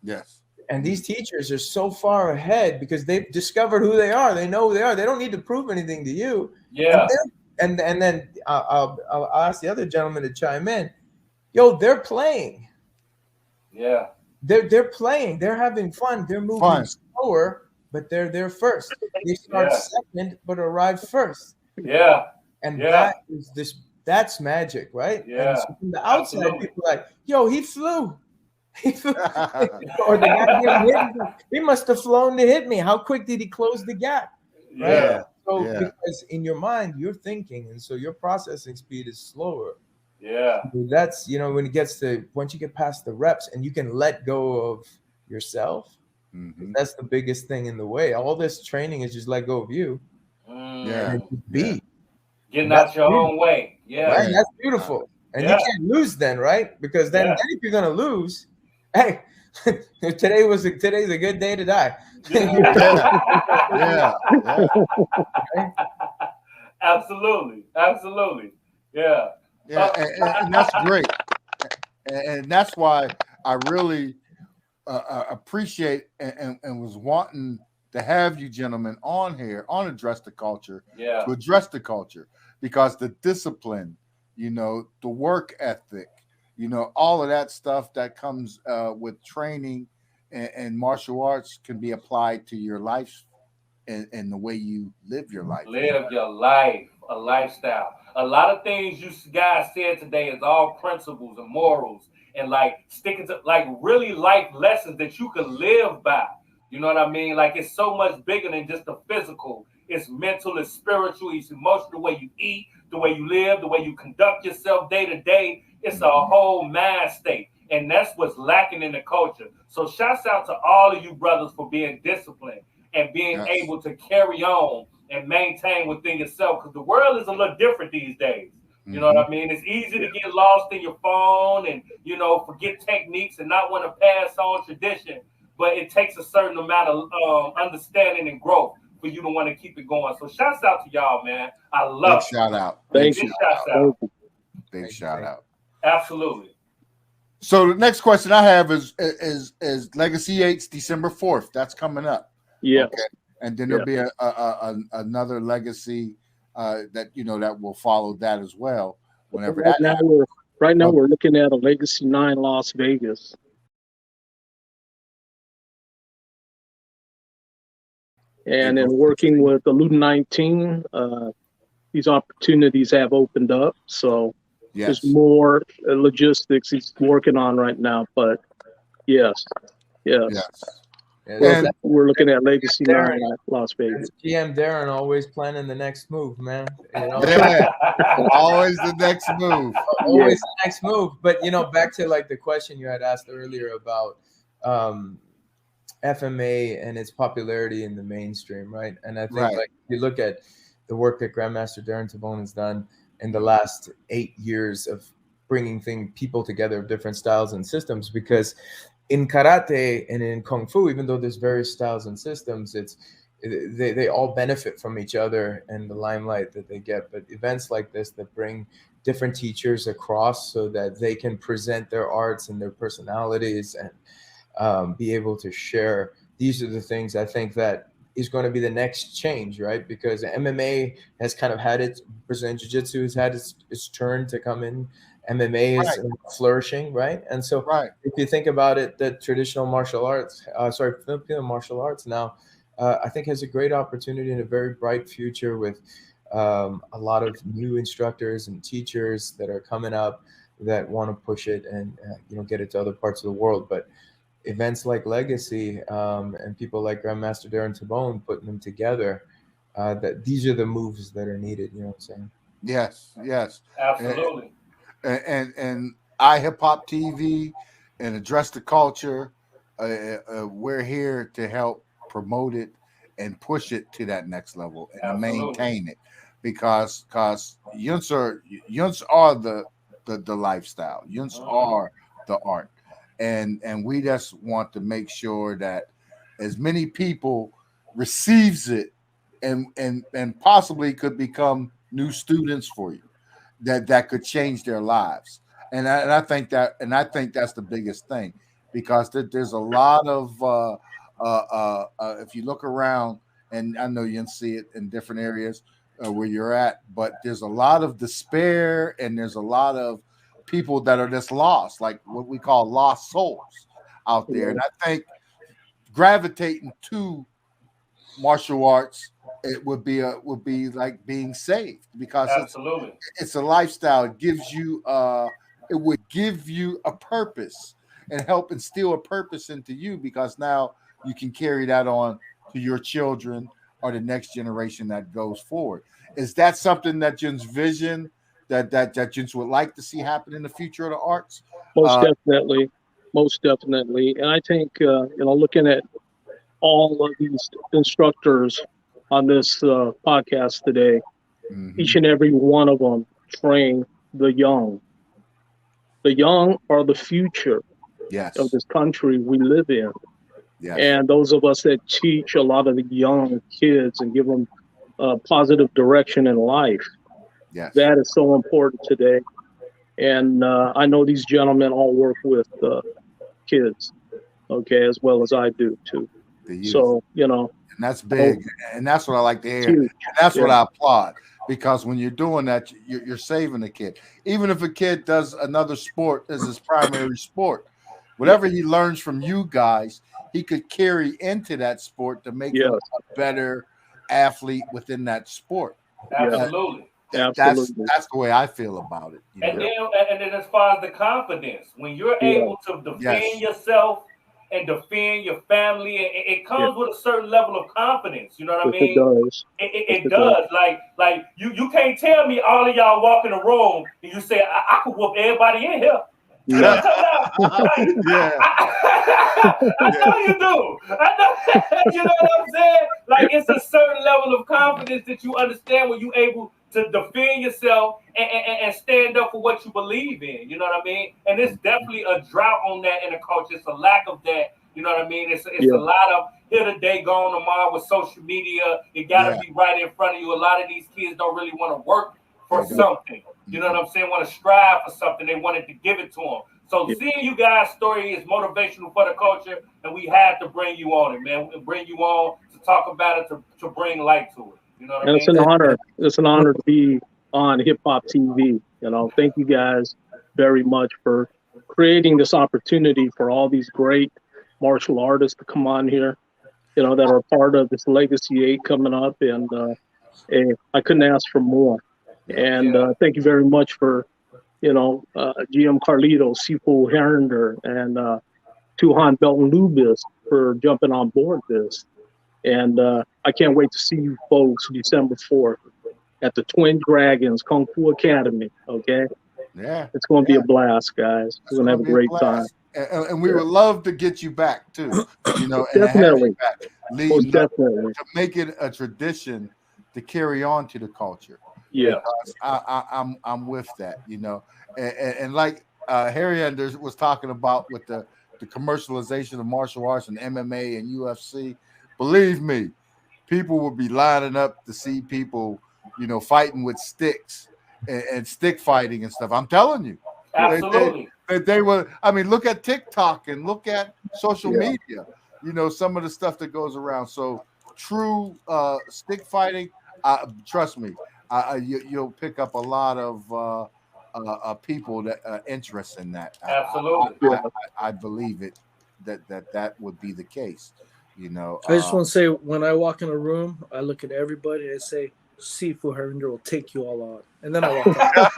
Yes. And these teachers are so far ahead because they've discovered who they are. They know who they are. They don't need to prove anything to you. Yeah. And then I'll ask the other gentleman to chime in. Yo, they're playing. Yeah. They're playing. They're having fun. They're moving slower, but they're there first. They start second, but arrive first. Yeah. And that is that's magic, right? Yeah. And so from the outside, people are like, yo, he flew. Or the guy getting hit, he must have flown to hit me. How quick did he close the gap? Right? Yeah. So because in your mind you're thinking, and so your processing speed is slower. Yeah. So that's when it gets to once you get past the reps and you can let go of yourself. That's the biggest thing in the way. All this training is just let go of you. And be getting out your own way. Yeah. Right? That's beautiful. And you can't lose then, right? Because then if you're gonna lose, hey, today's a good day to die. Absolutely. Yeah. And that's great. And that's why I really appreciate and was wanting to have you gentlemen on here on Address the Culture to address the culture, because the discipline, the work ethic, all of that stuff that comes with training and martial arts can be applied to your life and the way you live your life. Live your life, a lifestyle. A lot of things you guys said today is all principles and morals and like sticking to like really life lessons that you can live by. You know what I mean? Like it's so much bigger than just the physical. It's mental, it's spiritual, it's emotional, the way you eat, the way you live, the way you conduct yourself day to day. It's a whole mind state. And that's what's lacking in the culture. So shouts out to all of you brothers for being disciplined and being able to carry on and maintain within yourself, because the world is a little different these days. You know what I mean? It's easy to get lost in your phone and, forget techniques and not want to pass on tradition. But it takes a certain amount of understanding and growth for you to want to keep it going. So shouts out to y'all, man. I love it. Shout out. Thank you. Big shout out. Absolutely. So the next question I have is Legacy 8's December 4th. That's coming up. Yeah. Okay. And then there'll be another legacy that will follow that as well. Whenever right now we're looking at a Legacy 9 Las Vegas. And in working with the Luton 19, these opportunities have opened up. So there's more logistics he's working on right now. But yes. We're looking at Legacy 9 Las Vegas. GM Darren always planning the next move, man. Always the next move. Always the next move. But back to like the question you had asked earlier about FMA and its popularity in the mainstream, right? And I think like if you look at the work that Grandmaster Darren Tabone has done in the last 8 years of bringing people together of different styles and systems, because in karate and in kung fu, even though there's various styles and systems, they all benefit from each other and the limelight that they get. But events like this that bring different teachers across so that they can present their arts and their personalities and be able to share. These are the things I think that is going to be the next change, right? Because MMA has kind of had its, Brazilian Jiu-Jitsu has had its turn to come in. MMA is flourishing, right? And so if you think about it, the traditional martial arts, Filipino martial arts now, I think has a great opportunity and a very bright future with a lot of new instructors and teachers that are coming up that want to push it and get it to other parts of the world. But events like Legacy and people like Grandmaster Darren Tabone putting them together, that these are the moves that are needed. You know what I'm saying? Yes. Absolutely. And iHipHop TV and Address the Culture, we're here to help promote it and push it to that next level and maintain it, because yunts are the lifestyle. Yunts are the art, and we just want to make sure that as many people receives it and possibly could become new students for you that could change their lives. And I think that's the biggest thing, because there's a lot of if you look around, and I know you can see it in different areas where you're at, but there's a lot of despair, and there's a lot of people that are just lost, like what we call lost souls out there. And I think gravitating to martial arts, it would be like being saved, because it's a lifestyle. It gives you it would give you a purpose and help instill a purpose into you, because now you can carry that on to your children or the next generation that goes forward. Is that something that Jun's vision that Jun's would like to see happen in the future of the arts? Most definitely. And I think looking at all of these instructors on this podcast today, each and every one of them train the young. The young are the future of this country we live in. Yes. And those of us that teach a lot of the young kids and give them positive direction in life, that is so important today. And I know these gentlemen all work with kids, as well as I do too. So, and that's big, and that's what I like to hear. And that's what I applaud, because when you're doing that, you're saving the kid. Even if a kid does another sport as his primary sport, whatever he learns from you guys, he could carry into that sport to make him a better athlete within that sport. Absolutely. That's the way I feel about it. And then as far as the confidence, when you're able to defend yourself and defend your family, it comes with a certain level of confidence. You know what I mean? It does. Like you can't tell me all of y'all walk in the room and you say I could whoop everybody in here. I know you do. I know. You know what I'm saying? Like, it's a certain level of confidence that you understand when you're able to defend yourself and stand up for what you believe in. You know what I mean? And there's definitely a drought on that in the culture. It's a lack of that. You know what I mean? It's a lot of here today, gone tomorrow with social media. It got to be right in front of you. A lot of these kids don't really want to work for something. You know what I'm saying? Want to strive for something. They wanted to give it to them. So seeing you guys' story is motivational for the culture, and we had to bring you on it, man. We bring you on to talk about it, to bring light to it. You know what I mean? It's an honor. It's an honor to be on Hip Hop TV. Thank you guys very much for creating this opportunity for all these great martial artists to come on here, that are part of this Legacy 8 coming up. And I couldn't ask for more. And thank you very much for, GM Carlito, Sifu Herender, and Tuhan Belton Lubis for jumping on board this. And I can't wait to see you folks December 4th at the Twin Dragons Kung Fu Academy. Okay? Yeah. It's going to be a blast, guys. We're going to have a great time. And we would love to get you back too, and definitely. To make it a tradition to carry on to the culture. Yeah, I'm with that, and like Harry Anders was talking about with the commercialization of martial arts and MMA and UFC. Believe me, people will be lining up to see people, fighting with sticks and stick fighting and stuff. I'm telling you, absolutely. They will. I mean, look at TikTok and look at social media. Some of the stuff that goes around. So true stick fighting. Trust me. You'll pick up a lot of people that are interested in that. Absolutely, I believe it that would be the case. I just want to say, when I walk in a room, I look at everybody and I say, Sifu Harinder will take you all out, and then I walk out.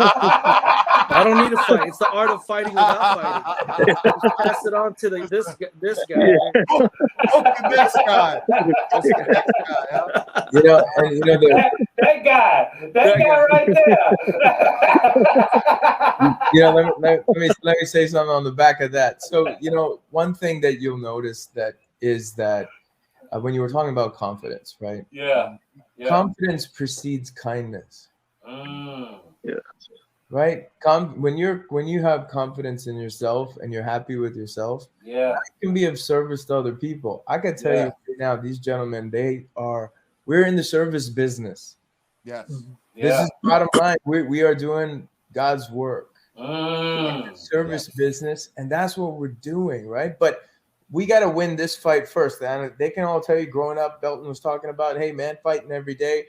I don't need to fight. It's the art of fighting without fighting. Just pass it on to this guy. This guy. That guy right there. Let me say something on the back of that. So one thing that you'll notice that is that when you were talking about confidence, right? Yeah. Confidence precedes kindness. Yeah. Right? When you have confidence in yourself and you're happy with yourself, yeah, you can be of service to other people. I can tell you right now, these gentlemen, we're in the service business. Yes. This is bottom line. We are doing God's work. Service business, and that's what we're doing, right? But we got to win this fight first. And they can all tell you, growing up, Belton was talking about, hey man, fighting every day.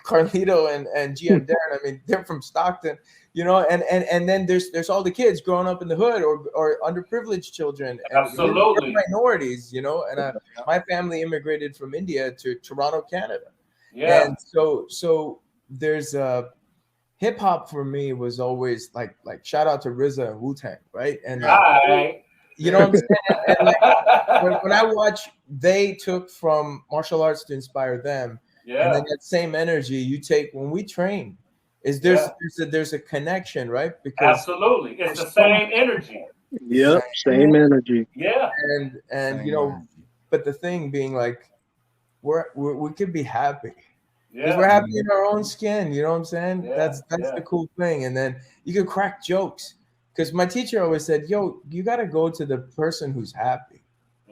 Carlito and GM Darren, I mean, they're from Stockton, you know, and then there's all the kids growing up in the hood or underprivileged children. And absolutely, we're minorities, you know. And my family immigrated from India to Toronto, Canada. Yeah, and so there's hip hop for me was always like shout out to RZA and Wu-Tang, right? And you know what I'm saying? And like when I watch, they took from martial arts to inspire them. And then that same energy you take when we train. There's a connection, right? Because absolutely, it's the same energy. Yep, same energy. Yeah. And you know, but the thing being like we could be happy. Because we're happy in our own skin, you know what I'm saying? That's the cool thing. And then you can crack jokes. Because my teacher always said, yo, you got to go to the person who's happy.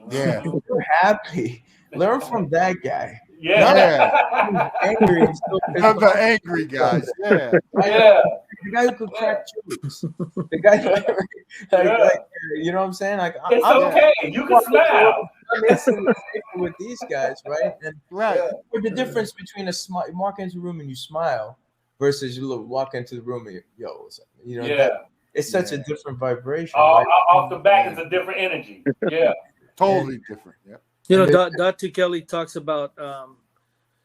Yeah. If you're happy, learn from that guy. Yeah. Angry. The angry guys. Yeah. The guy who could crack jokes. The guy, like, you know what I'm saying? Like, it's okay. You can smile. I'm with these guys, right? And but the difference between you walk into a room and you smile versus you walk into the room and yo, what's up? You know, it's such a different vibration. Right? Off the back, it's a different energy. Yeah. Totally different. Yeah. You know, Dr. Kelly talks about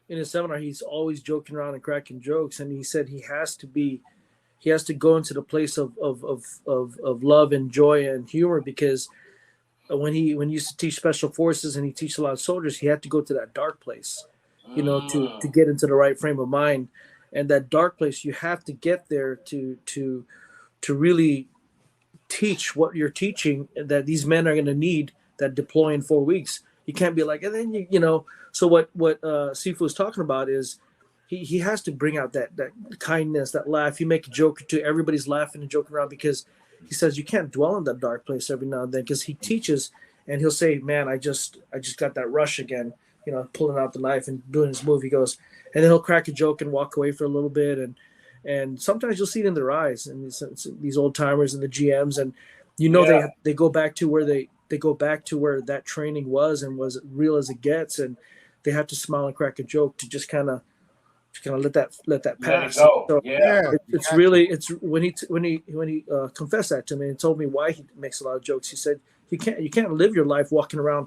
in his seminar, he's always joking around and cracking jokes, and he said he has to go into the place of love and joy and humor, because when he used to teach special forces and he teach a lot of soldiers, he had to go to that dark place, you know, to get into the right frame of mind. And that dark place, you have to get there to really teach what you're teaching, that these men are going to need that deploy in 4 weeks. You can't be like, and then you know. So what Sifu was talking about is he has to bring out that kindness, that laugh. You make a joke or two, everybody's laughing and joking around, because he says you can't dwell in that dark place every now and then, because he teaches and he'll say, man, I just got that rush again, you know, pulling out the knife and doing his move. He goes, and then he'll crack a joke and walk away for a little bit, and sometimes you'll see it in their eyes, and these old timers and the GMs, and you know they go back to where they go back to where that training was and was real as it gets, and they have to smile and crack a joke to just kind of let that pass. So it's really when he confessed that to me and told me why he makes a lot of jokes. He said you can't live your life walking around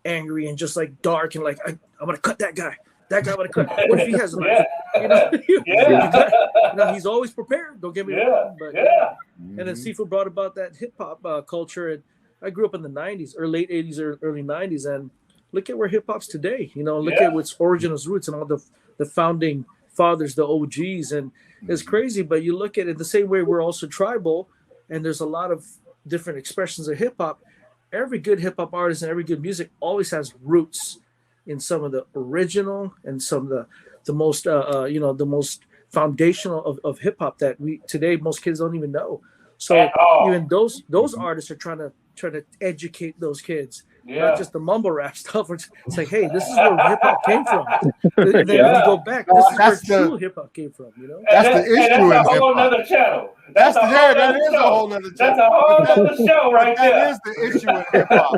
angry and just like dark and like I'm gonna cut that guy. That guy would have cut. What if he has a knife? You know, he's always prepared. Don't get me wrong, but And then Sifu brought about that hip hop culture, and I grew up in the '90s or late '80s or early '90s, and look at where hip hop's today. You know, look at its origin, its roots, and all the founding fathers, the OGs, and it's crazy. But you look at it the same way. We're also tribal, and there's a lot of different expressions of hip hop. Every good hip hop artist and every good music always has roots in some of the original and some of the most the most foundational of hip hop that today most kids don't even know. So even those artists are trying to educate those kids, not just the mumble rap stuff. It's like, hey, this is where hip hop came from. And then if you go back, this is where true hip hop came from. You know, that's the issue. That's a whole nother channel. That is a whole other channel. That's a whole other show right there. That is the issue with hip hop.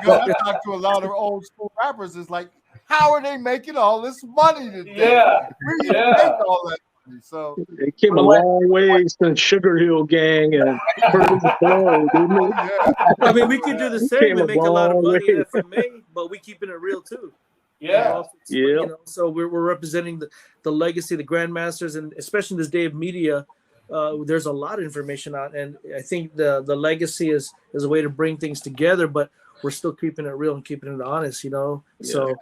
Because I talk to a lot of old school rappers. It's like, how are they making all this money today? Where do you make all that money? So it came a long way since Sugar Hill Gang and I mean, we can do the same and make a lot of money in FMA, but we keeping it real too. You know, so we're representing the legacy, the grandmasters, and especially in this day of media, there's a lot of information out, and I think the legacy is a way to bring things together, but we're still keeping it real and keeping it honest. You know, so.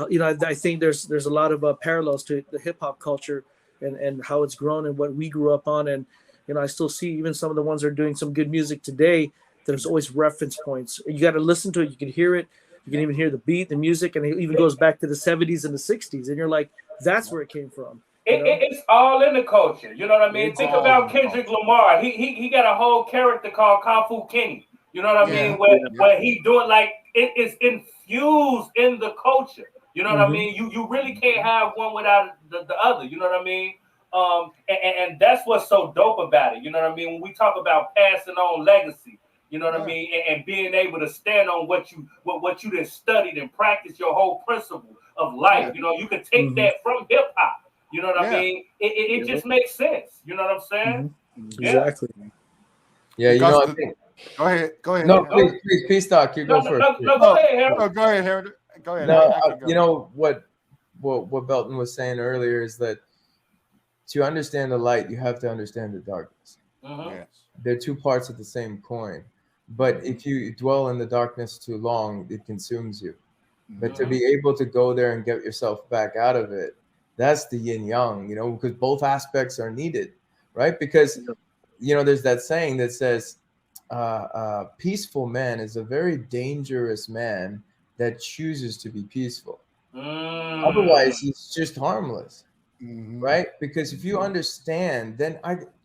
You know, I think there's a lot of parallels to the hip hop culture and how it's grown and what we grew up on. And, you know, I still see even some of the ones that are doing some good music today, there's always reference points. You got to listen to it. You can hear it. You can even hear the beat, the music, and it even goes back to the 70s and the 60s. And you're like, that's where it came from. It's all in the culture. You know what I mean? Think about Kendrick Lamar. He got a whole character called Kung Fu Kenny. You know what I mean? Where he doing like it is infused in the culture. You know what I mean? You really can't have one without the other. You know what I mean? And that's what's so dope about it. You know what I mean? When we talk about passing on legacy, you know what I mean, and being able to stand on what you done studied and practice your whole principle of life. You know, you can take that from hip hop. You know what I mean? It just makes sense. You know what I'm saying? Exactly. Yeah, you know. I think, go ahead. No, please, P.stock, you go first. No, go ahead, Harold. No, go ahead, Harold. Go ahead. No, you know what Belton was saying earlier is that to understand the light, you have to understand the darkness. Yes. They're two parts of the same coin. But if you dwell in the darkness too long, it consumes you. But to be able to go there and get yourself back out of it, that's the yin yang, you know, because both aspects are needed, right? Because, you know, there's that saying that says, peaceful man is a very dangerous man that chooses to be peaceful. Otherwise, he's just harmless, right? Because if you understand, then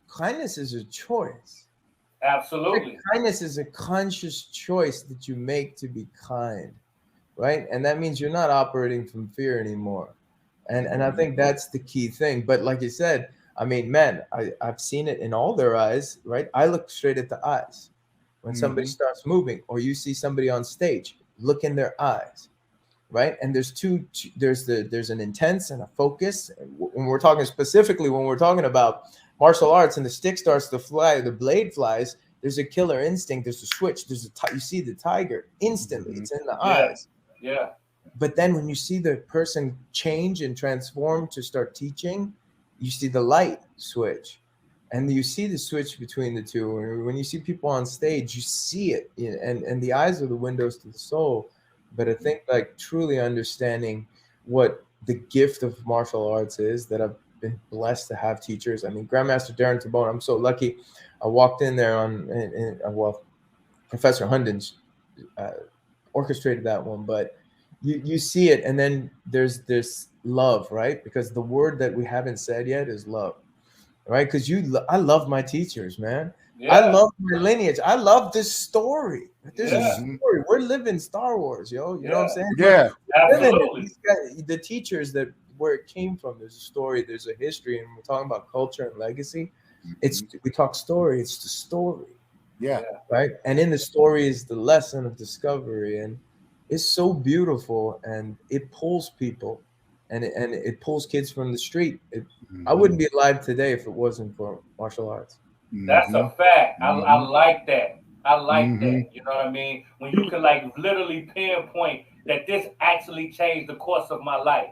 kindness is a choice. Absolutely. Kindness is a conscious choice that you make to be kind, right? And that means you're not operating from fear anymore. And I think that's the key thing. But like you said, I mean, man, I've seen it in all their eyes, right? I look straight at the eyes when somebody starts moving, or you see somebody on stage, look in their eyes, right? And there's an intense and a focus. When we're talking specifically, when we're talking about martial arts and the stick starts to fly, the blade flies, there's a killer instinct, there's a switch, you see the tiger instantly, it's in the eyes. Yeah. But then when you see the person change and transform to start teaching, you see the light switch. And you see the switch between the two. When you see people on stage, you see it. And the eyes are the windows to the soul. But I think like truly understanding what the gift of martial arts is, that I've been blessed to have teachers. I mean, Grandmaster Darren Tabone, I'm so lucky. I walked in there well, Professor Hundens orchestrated that one, but you see it, and then there's this love, right? Because the word that we haven't said yet is love, right? Because I love my teachers, man. I love my lineage. I love this story. There's a story. We're living Star Wars, yo. You know what I'm saying? Yeah, absolutely. The teachers, that where it came from, there's a story, there's a history, and we're talking about culture and legacy. We talk story. It's the story. Yeah. Right. And in the story is the lesson of discovery, and it's so beautiful, and it pulls people, and it pulls kids from the street. I wouldn't be alive today if it wasn't for martial arts. That's a fact. I like that. I like that. You know what I mean? When you can like literally pinpoint that this actually changed the course of my life.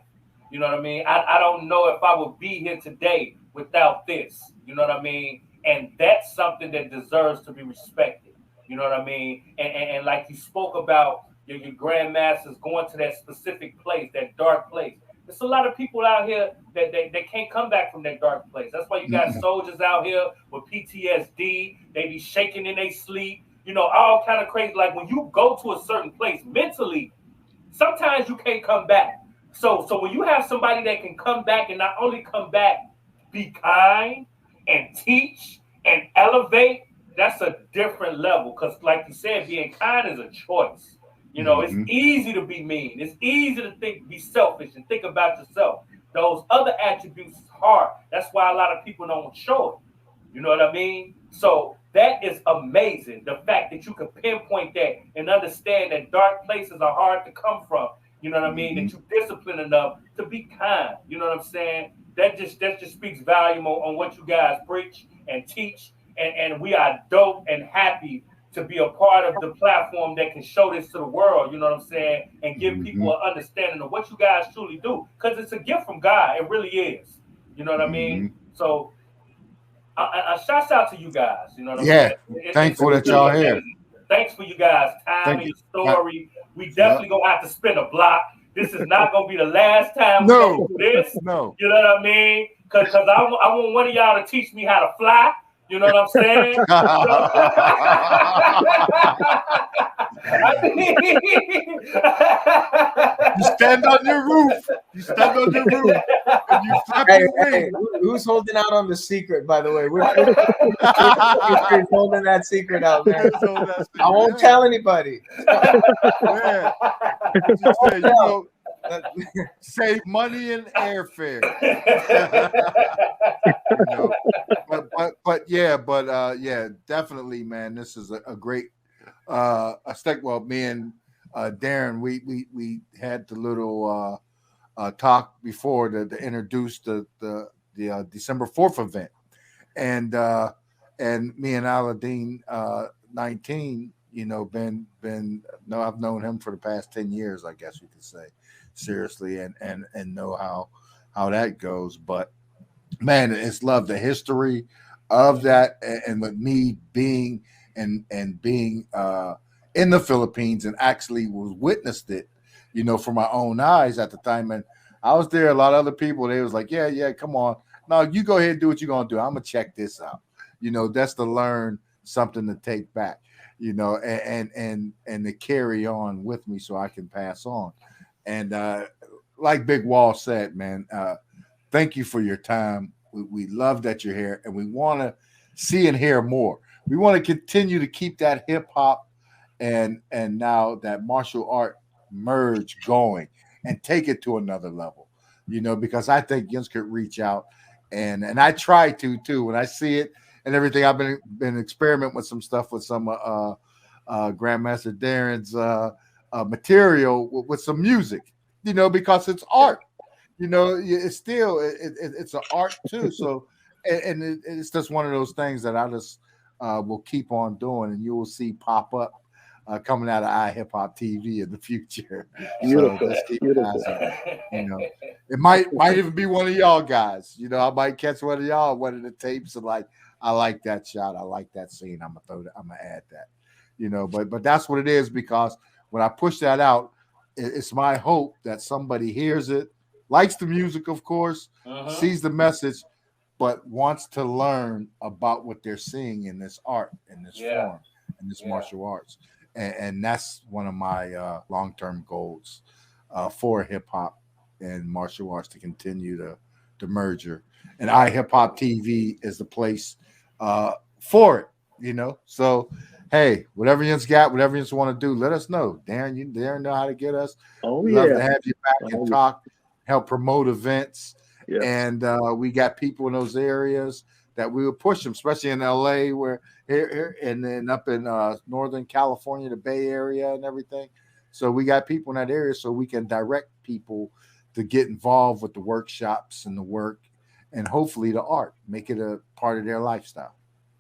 You know what I mean? I don't know if I would be here today without this. You know what I mean? And that's something that deserves to be respected. You know what I mean? And like you spoke about your grandmasters going to that specific place, that dark place. There's a lot of people out here that they can't come back from that dark place. That's why you got soldiers out here with PTSD. They be shaking in their sleep. You know, all kind of crazy. Like when you go to a certain place mentally, sometimes you can't come back. So when you have somebody that can come back, and not only come back, be kind and teach and elevate, that's a different level. Because like you said, being kind is a choice. You know, it's easy to be mean. It's easy to be selfish and think about yourself. Those other attributes is hard. That's why a lot of people don't show it. You know what I mean? So that is amazing. The fact that you can pinpoint that and understand that dark places are hard to come from. You know what I mean? That you're disciplined enough to be kind. You know what I'm saying? That just speaks volume on what you guys preach and teach. And we are dope and happy to be a part of the platform that can show this to the world, you know what I'm saying, and give people an understanding of what you guys truly do, because it's a gift from God. It really is. You know what I mean? So, I shouts out to you guys. You know what I'm saying? Thankful that y'all here. Thanks for you guys' time and your story. We definitely gonna have to spin a block. This is not gonna be the last time we do this. No. You know what I mean? Because I want one of y'all to teach me how to fly. You know what I'm saying? You stand on your roof. You stand on your roof. And you flap your wings. Who's holding out on the secret, by the way? We're holding that secret out, man. I won't tell anybody. Yeah. Just say, save money in airfare. Yeah, definitely, man. This is a great well, me and Darren, we had the little talk before to introduce the December 4th event, and me and Aladdin 19, I've known him for the past 10 years, I guess you could say, seriously, and know how that goes. But man, it's love the history of that, and with me being and being in the Philippines and actually witnessed it, for my own eyes at the time. And I was there. A lot of other people, they was like, yeah, come on. No, you go ahead and do what you're going to do. I'm going to check this out. That's to learn something to take back, and to carry on with me so I can pass on. And like Big Wall said, man, thank you for your time. We love that you're here, and we want to see and hear more. We want to continue to keep that hip hop and now that martial art merge going and take it to another level, because I think Yins could reach out, and I try to too when I see it and everything. I've been experimenting with some stuff with some Grandmaster Darren's material with some music, because it's art. It's still it's an art too. So and it's just one of those things that I just will keep on doing, and you will see pop up coming out of iHip-Hop TV in the future. Beautiful. So just keep eyes on it. It might even be one of y'all guys. I might catch one of y'all one of the tapes and like, I like that shot, I like that scene. I'm gonna add that. But that's what it is, because when I push that out, it's my hope that somebody hears it, likes the music, of course, sees the message, but wants to learn about what they're seeing in this art, in this form, in this martial arts. And that's one of my long-term goals for hip-hop and martial arts, to continue the merger. And iHip-Hop TV is the place for it, So, hey, whatever you got, whatever you want to do, let us know. Darren know how to get us. We'd love to have you back and talk, help promote events. Yeah. And we got people in those areas that we will push them, especially in LA, where here and then up in Northern California, the Bay Area and everything. So we got people in that area, so we can direct people to get involved with the workshops and the work, and hopefully the art, make it a part of their lifestyle.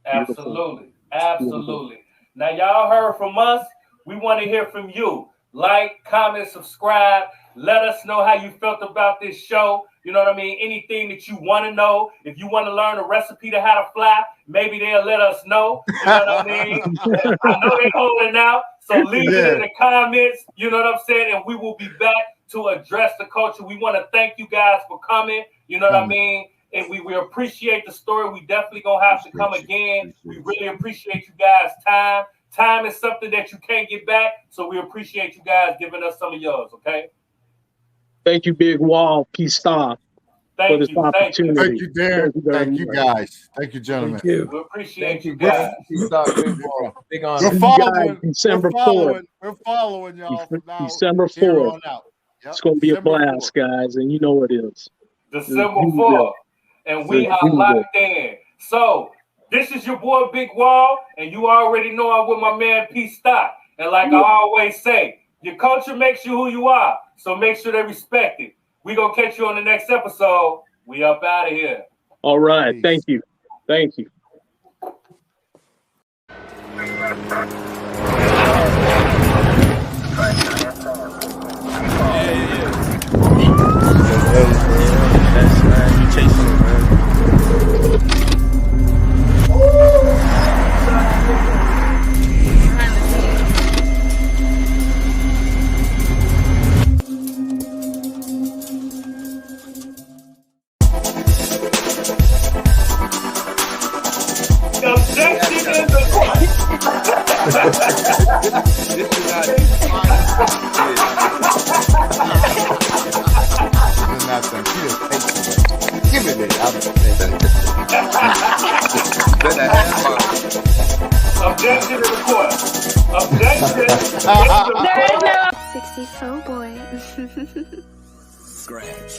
Absolutely. Absolutely. Now, y'all heard from us. We want to hear from you. Like, comment, subscribe. Let us know how you felt about this show. You know what I mean? Anything that you want to know. If you want to learn a recipe to how to fly, maybe they'll let us know. You know what I mean? I know they're holding out. So leave it in the comments. You know what I'm saying? And we will be back to address the culture. We want to thank you guys for coming. You know what I mean? And we appreciate the story. We definitely going to have to come again. We really appreciate you guys' time. Time is something that you can't get back. So we appreciate you guys giving us some of yours, okay? Thank you, Big Wall, P.stock, for this opportunity. Thank you, Darren. Thank you, guys. Thank you, gentlemen. Thank you. We appreciate you guys. P.stock, Big Wall. Big on. We're following. December 4th. We're following y'all from now. December 4th. Yep. It's going to be December a blast, 4th. Guys, and you know it is. December 4th. And we are locked in. So, this is your boy, Big Wall, and you already know I'm with my man, P.stock. And like I always say, your culture makes you who you are, so make sure they respect it. We gonna catch you on the next episode. We up out of here. All right. Peace. Thank you. Thank you. That's man, you chasing it, man. Objection in the Give me that. Objection to the court. Objection. There is no 64 boy. Scratch.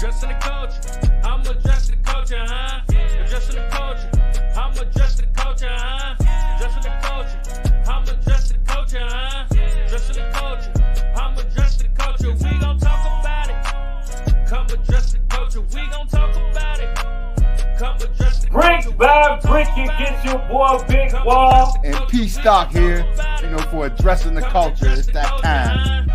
Dressing the culture. I'm adjusting the culture, huh? Adjusting the culture. I'm adjusting the culture, huh? Adjusting the culture. I'm adjusting the culture, huh? Adjusting the culture. I'm adjusting the culture. We gon' talk about it. Come adjust the culture. We gon' talk about it. Come adjust the Brick by brick, you get your boy Big Wall and P.stock here, you know, for addressing the culture. It's that time.